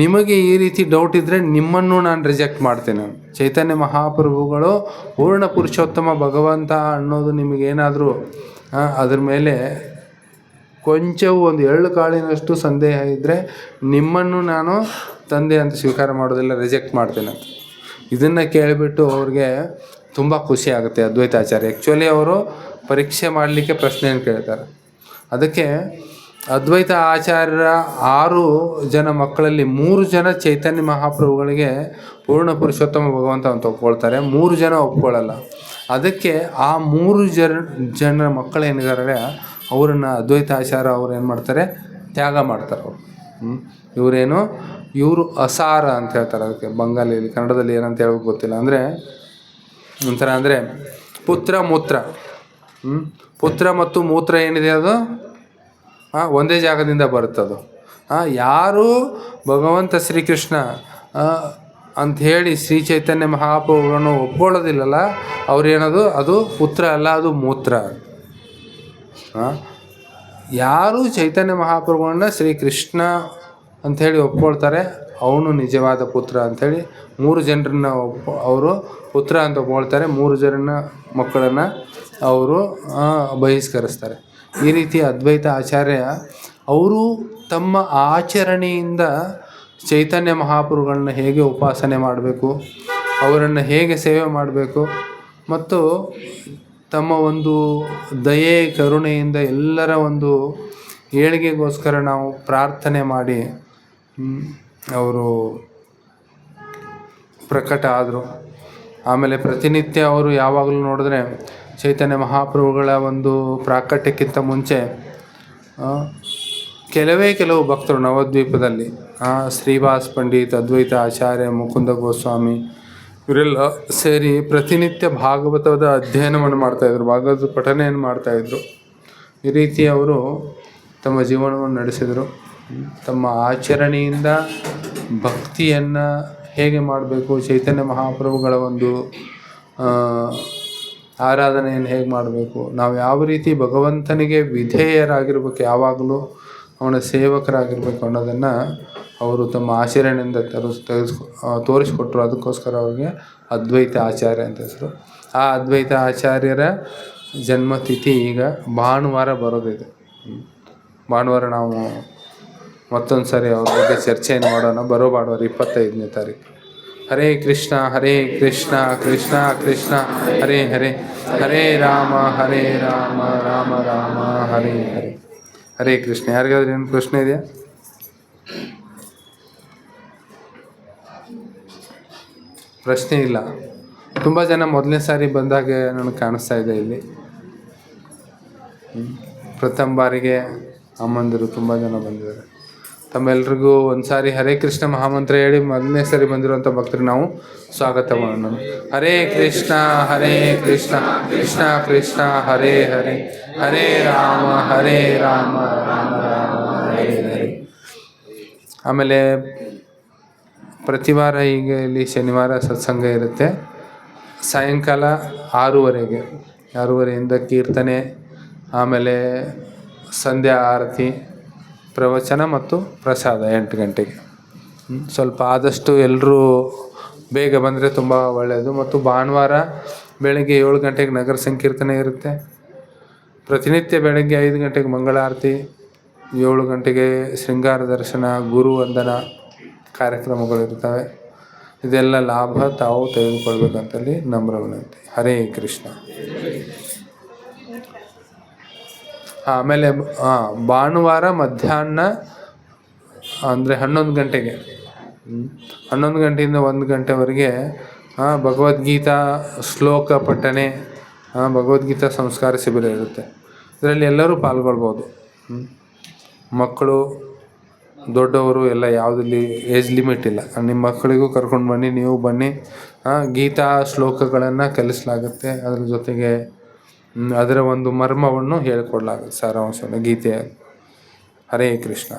ನಿಮಗೆ ಈ ರೀತಿ ಡೌಟ್ ಇದ್ದರೆ ನಿಮ್ಮನ್ನು ನಾನು ರಿಜೆಕ್ಟ್ ಮಾಡ್ತೇನೆ. ಚೈತನ್ಯ ಮಹಾಪ್ರಭುಗಳು ಪೂರ್ಣ ಪುರುಷೋತ್ತಮ ಭಗವಂತ ಅನ್ನೋದು ನಿಮಗೇನಾದರೂ ಅದ್ರ ಮೇಲೆ ಕೊಂಚವೂ ಒಂದು ಎಳ್ಳು ಕಾಳಿನಷ್ಟು ಸಂದೇಹ ಇದ್ದರೆ ನಿಮ್ಮನ್ನು ನಾನು ತಂದೆ ಅಂತ ಸ್ವೀಕಾರ ಮಾಡೋದಿಲ್ಲ, ರಿಜೆಕ್ಟ್ ಮಾಡ್ತೇನೆ ಅಂತ. ಇದನ್ನು ಕೇಳಿಬಿಟ್ಟು ಅವ್ರಿಗೆ ತುಂಬ ಖುಷಿ ಆಗುತ್ತೆ ಅದ್ವೈತಾಚಾರ್ಯ. ಆ್ಯಕ್ಚುಲಿ ಅವರು ಪರೀಕ್ಷೆ ಮಾಡಲಿಕ್ಕೆ ಪ್ರಶ್ನೆಯನ್ನು ಕೇಳ್ತಾರೆ. ಅದಕ್ಕೆ ಅದ್ವೈತ ಆಚಾರ್ಯರ 6 ಜನ ಮಕ್ಕಳಲ್ಲಿ 3 ಜನ ಚೈತನ್ಯ ಮಹಾಪ್ರಭುಗಳಿಗೆ ಪೂರ್ಣ ಪುರುಷೋತ್ತಮ ಭಗವಂತ ಅಂತ ಒಪ್ಕೊಳ್ತಾರೆ, 3 ಜನ ಒಪ್ಕೊಳ್ಳಲ್ಲ. ಅದಕ್ಕೆ ಆ 3 ಜನ ಮಕ್ಕಳೇನಿದ್ದಾರೆ ಅವರನ್ನು ಅದ್ವೈತ ಆಚಾರ್ಯ ಅವ್ರು ಏನು ಮಾಡ್ತಾರೆ, ತ್ಯಾಗ ಮಾಡ್ತಾರೆ. ಅವರು ಇವರು ಅಸಾರ ಅಂತ ಹೇಳ್ತಾರೆ. ಅದಕ್ಕೆ ಬಂಗಾಲಿಯಲ್ಲಿ, ಕನ್ನಡದಲ್ಲಿ ಏನಂತ ಹೇಳ್ಬೇಕು ಗೊತ್ತಿಲ್ಲ. ಒಂಥರ ಅಂದರೆ ಪುತ್ರ ಮೂತ್ರ, ಪುತ್ರ ಮತ್ತು ಮೂತ್ರ ಏನಿದೆ ಅದು ಒಂದೇ ಜಾಗದಿಂದ ಬರುತ್ತದು. ಯಾರು ಭಗವಂತ ಶ್ರೀಕೃಷ್ಣ ಅಂಥೇಳಿ ಶ್ರೀ ಚೈತನ್ಯ ಮಹಾಪ್ರಭುಗಳನ್ನು ಒಪ್ಕೊಳ್ಳೋದಿಲ್ಲಲ್ಲ, ಅವ್ರೇನದು ಅದು ಪುತ್ರ ಅಲ್ಲ, ಅದು ಮೂತ್ರ. ಯಾರು ಚೈತನ್ಯ ಮಹಾಪ್ರಭುಗಳನ್ನ ಶ್ರೀಕೃಷ್ಣ ಅಂಥೇಳಿ ಒಪ್ಕೊಳ್ತಾರೆ ಅವನು ನಿಜವಾದ ಪುತ್ರ ಅಂಥೇಳಿ 3 ಜನರನ್ನ ಅವರು ಪುತ್ರ ಅಂತ ಒಪ್ಕೊಳ್ತಾರೆ, 3 ಜನ ಮಕ್ಕಳನ್ನು ಅವರು ಬಹಿಷ್ಕರಿಸ್ತಾರೆ. ಈ ರೀತಿ ಅದ್ವೈತ ಆಚಾರ್ಯ ಅವರು ತಮ್ಮ ಆಚರಣೆಯಿಂದ ಚೈತನ್ಯ ಮಹಾಪ್ರಭುಗಳನ್ನ ಹೇಗೆ ಉಪಾಸನೆ ಮಾಡಬೇಕು, ಅವರನ್ನು ಹೇಗೆ ಸೇವೆ ಮಾಡಬೇಕು, ಮತ್ತು ತಮ್ಮ ಒಂದು ದಯೆ ಕರುಣೆಯಿಂದ ಎಲ್ಲರ ಒಂದು ಏಳಿಗೆಗೋಸ್ಕರ ನಾವು ಪ್ರಾರ್ಥನೆ ಮಾಡಿ ಅವರು ಪ್ರಕಟ ಆದರು. ಆಮೇಲೆ ಪ್ರತಿನಿತ್ಯ ಅವರು ಯಾವಾಗಲೂ ನೋಡಿದ್ರೆ ಚೈತನ್ಯ ಮಹಾಪ್ರಭುಗಳ ಒಂದು ಪ್ರಾಕಟ್ಯಕ್ಕಿಂತ ಮುಂಚೆ ಕೆಲವು ಭಕ್ತರು ನವದ್ವೀಪದಲ್ಲಿ ಶ್ರೀವಾಸ್ ಪಂಡಿತ್, ಅದ್ವೈತ ಆಚಾರ್ಯ, ಮುಕುಂದ ಗೋಸ್ವಾಮಿ ಇವರೆಲ್ಲ ಸೇರಿ ಪ್ರತಿನಿತ್ಯ ಭಾಗವತದ ಅಧ್ಯಯನವನ್ನು ಮಾಡ್ತಾಯಿದ್ರು, ಭಾಗವತ ಪಠನೆಯನ್ನು ಮಾಡ್ತಾಯಿದ್ರು. ಈ ರೀತಿ ಅವರು ತಮ್ಮ ಜೀವನವನ್ನು ನಡೆಸಿದರು. ತಮ್ಮ ಆಚರಣೆಯಿಂದ ಭಕ್ತಿಯನ್ನು ಹೇಗೆ ಮಾಡಬೇಕು, ಚೈತನ್ಯ ಮಹಾಪ್ರಭುಗಳ ಒಂದು ಆರಾಧನೆಯನ್ನು ಹೇಗೆ ಮಾಡಬೇಕು, ನಾವು ಯಾವ ರೀತಿ ಭಗವಂತನಿಗೆ ವಿಧೇಯರಾಗಿರ್ಬೇಕು, ಯಾವಾಗಲೂ ಅವನ ಸೇವಕರಾಗಿರ್ಬೇಕು ಅನ್ನೋದನ್ನು ಅವರು ತಮ್ಮ ಆಚರಣೆಯಿಂದ ತೋರಿಸ್ಕೊಟ್ರು. ಅದಕ್ಕೋಸ್ಕರ ಅವ್ರಿಗೆ ಅದ್ವೈತ ಆಚಾರ್ಯ ಅಂತ ಹೆಸರು. ಆ ಅದ್ವೈತ ಆಚಾರ್ಯರ ಜನ್ಮತಿಥಿ ಈಗ ಭಾನುವಾರ ಬರೋದಿದೆ. ಭಾನುವಾರ ನಾವು ಮತ್ತೊಂದು ಸಾರಿ ಅವ್ರ ಬಗ್ಗೆ ಚರ್ಚೆಯನ್ನು ಮಾಡೋಣ. ಬರೋ ಭಾನುವಾರ 25ನೇ ತಾರೀಕು. ಹರೇ ಕೃಷ್ಣ ಹರೇ ಕೃಷ್ಣ ಕೃಷ್ಣ ಕೃಷ್ಣ ಹರೇ ಹರೇ, ಹರೇ ರಾಮ ರಾಮ ರಾಮ ಹರೇ ಹರೇ. ಹರೇ ಕೃಷ್ಣ. ಯಾರಿಗಾದ್ರೂ ಏನು ಪ್ರಶ್ನೆ ಇದೆಯಾ? ಪ್ರಶ್ನೆ ಇಲ್ಲ. ತುಂಬ ಜನ ಮೊದಲನೇ ಸಾರಿ ಬಂದಾಗ ನನಗೆ ಕಾಣಿಸ್ತಾ ಇದೆ ಇಲ್ಲಿ. ಪ್ರಥಮ ಬಾರಿಗೆ ಅಮ್ಮಂದಿರು ತುಂಬ ಜನ ಬಂದಿದ್ದಾರೆ. ತಮ್ಮೆಲ್ರಿಗೂ ಒಂದು ಸಾರಿ ಹರೇ ಕೃಷ್ಣ ಮಹಾಮಂತ್ರ ಹೇಳಿ ಮೊದಲನೇ ಸಾರಿ ಬಂದಿರುವಂಥ ಭಕ್ತರಿಗೆ ನಾವು ಸ್ವಾಗತ ಮಾಡೋಣ. ಹರೇ ಕೃಷ್ಣ ಕೃಷ್ಣ ಕೃಷ್ಣ ಹರೇ ಹರೇ, ಹರೇ ರಾಮ ರಾಮ ರಾಮ ಹರೇ ಹರೇ. ಆಮೇಲೆ ಪ್ರತಿ ವಾರ ಈಗ ಇಲ್ಲಿ ಶನಿವಾರ ಸತ್ಸಂಗ ಇರುತ್ತೆ. ಸಾಯಂಕಾಲ 6:30ಗೆ, 6:30ಯಿಂದ ಕೀರ್ತನೆ, ಆಮೇಲೆ ಸಂಧ್ಯಾ ಆರತಿ, ಪ್ರವಚನ ಮತ್ತು ಪ್ರಸಾದ 8 ಗಂಟೆಗೆ. ಸ್ವಲ್ಪ ಆದಷ್ಟು ಎಲ್ಲರೂ ಬೇಗ ಬಂದರೆ ತುಂಬ ಒಳ್ಳೆಯದು. ಮತ್ತು ಭಾನುವಾರ ಬೆಳಗ್ಗೆ 7 ಗಂಟೆಗೆ ನಗರ ಸಂಕೀರ್ತನೆ ಇರುತ್ತೆ. ಪ್ರತಿನಿತ್ಯ ಬೆಳಗ್ಗೆ 5 ಗಂಟೆಗೆ ಮಂಗಳಾರತಿ, 7 ಗಂಟೆಗೆ ಶೃಂಗಾರ ದರ್ಶನ, ಗುರು ವಂದನ ಕಾರ್ಯಕ್ರಮಗಳಿರ್ತವೆ. ಇದೆಲ್ಲ ಲಾಭ ತಾವು ತೆಗೆದುಕೊಳ್ಬೇಕಂತಲ್ಲಿ ನಮ್ರ ವಿನಂತಿ. ಹರೇ ಕೃಷ್ಣ. ಆಮೇಲೆ ಭಾನುವಾರ ಮಧ್ಯಾಹ್ನ ಅಂದರೆ 11 ಗಂಟೆಗೆ 11 ಗಂಟೆಯಿಂದ 1 ಗಂಟೆವರೆಗೆ ಭಗವದ್ಗೀತಾ ಶ್ಲೋಕ ಪಠನೆ, ಭಗವದ್ಗೀತಾ ಸಂಸ್ಕಾರ ಶಿಬಿರ ಇರುತ್ತೆ. ಇದರಲ್ಲಿ ಎಲ್ಲರೂ ಪಾಲ್ಗೊಳ್ಬೋದು. ಮಕ್ಕಳು, ದೊಡ್ಡವರು ಎಲ್ಲ ಯಾವುದಲ್ಲಿ ಏಜ್ ಲಿಮಿಟ್ ಇಲ್ಲ. ನಿಮ್ಮ ಮಕ್ಕಳಿಗೂ ಕರ್ಕೊಂಡು ಬನ್ನಿ, ನೀವು ಬನ್ನಿ. ಗೀತಾ ಶ್ಲೋಕಗಳನ್ನು ಕಲಿಸಲಾಗುತ್ತೆ. ಅದರ ಜೊತೆಗೆ ಅದರ ಒಂದು ಮರ್ಮವನ್ನು ಹೇಳಿಕೊಡ್ಲಾಗುತ್ತೆ, ಸಾರಾಂಶವನ್ನು ಗೀತೆಯ. ಹರೇ ಕೃಷ್ಣ.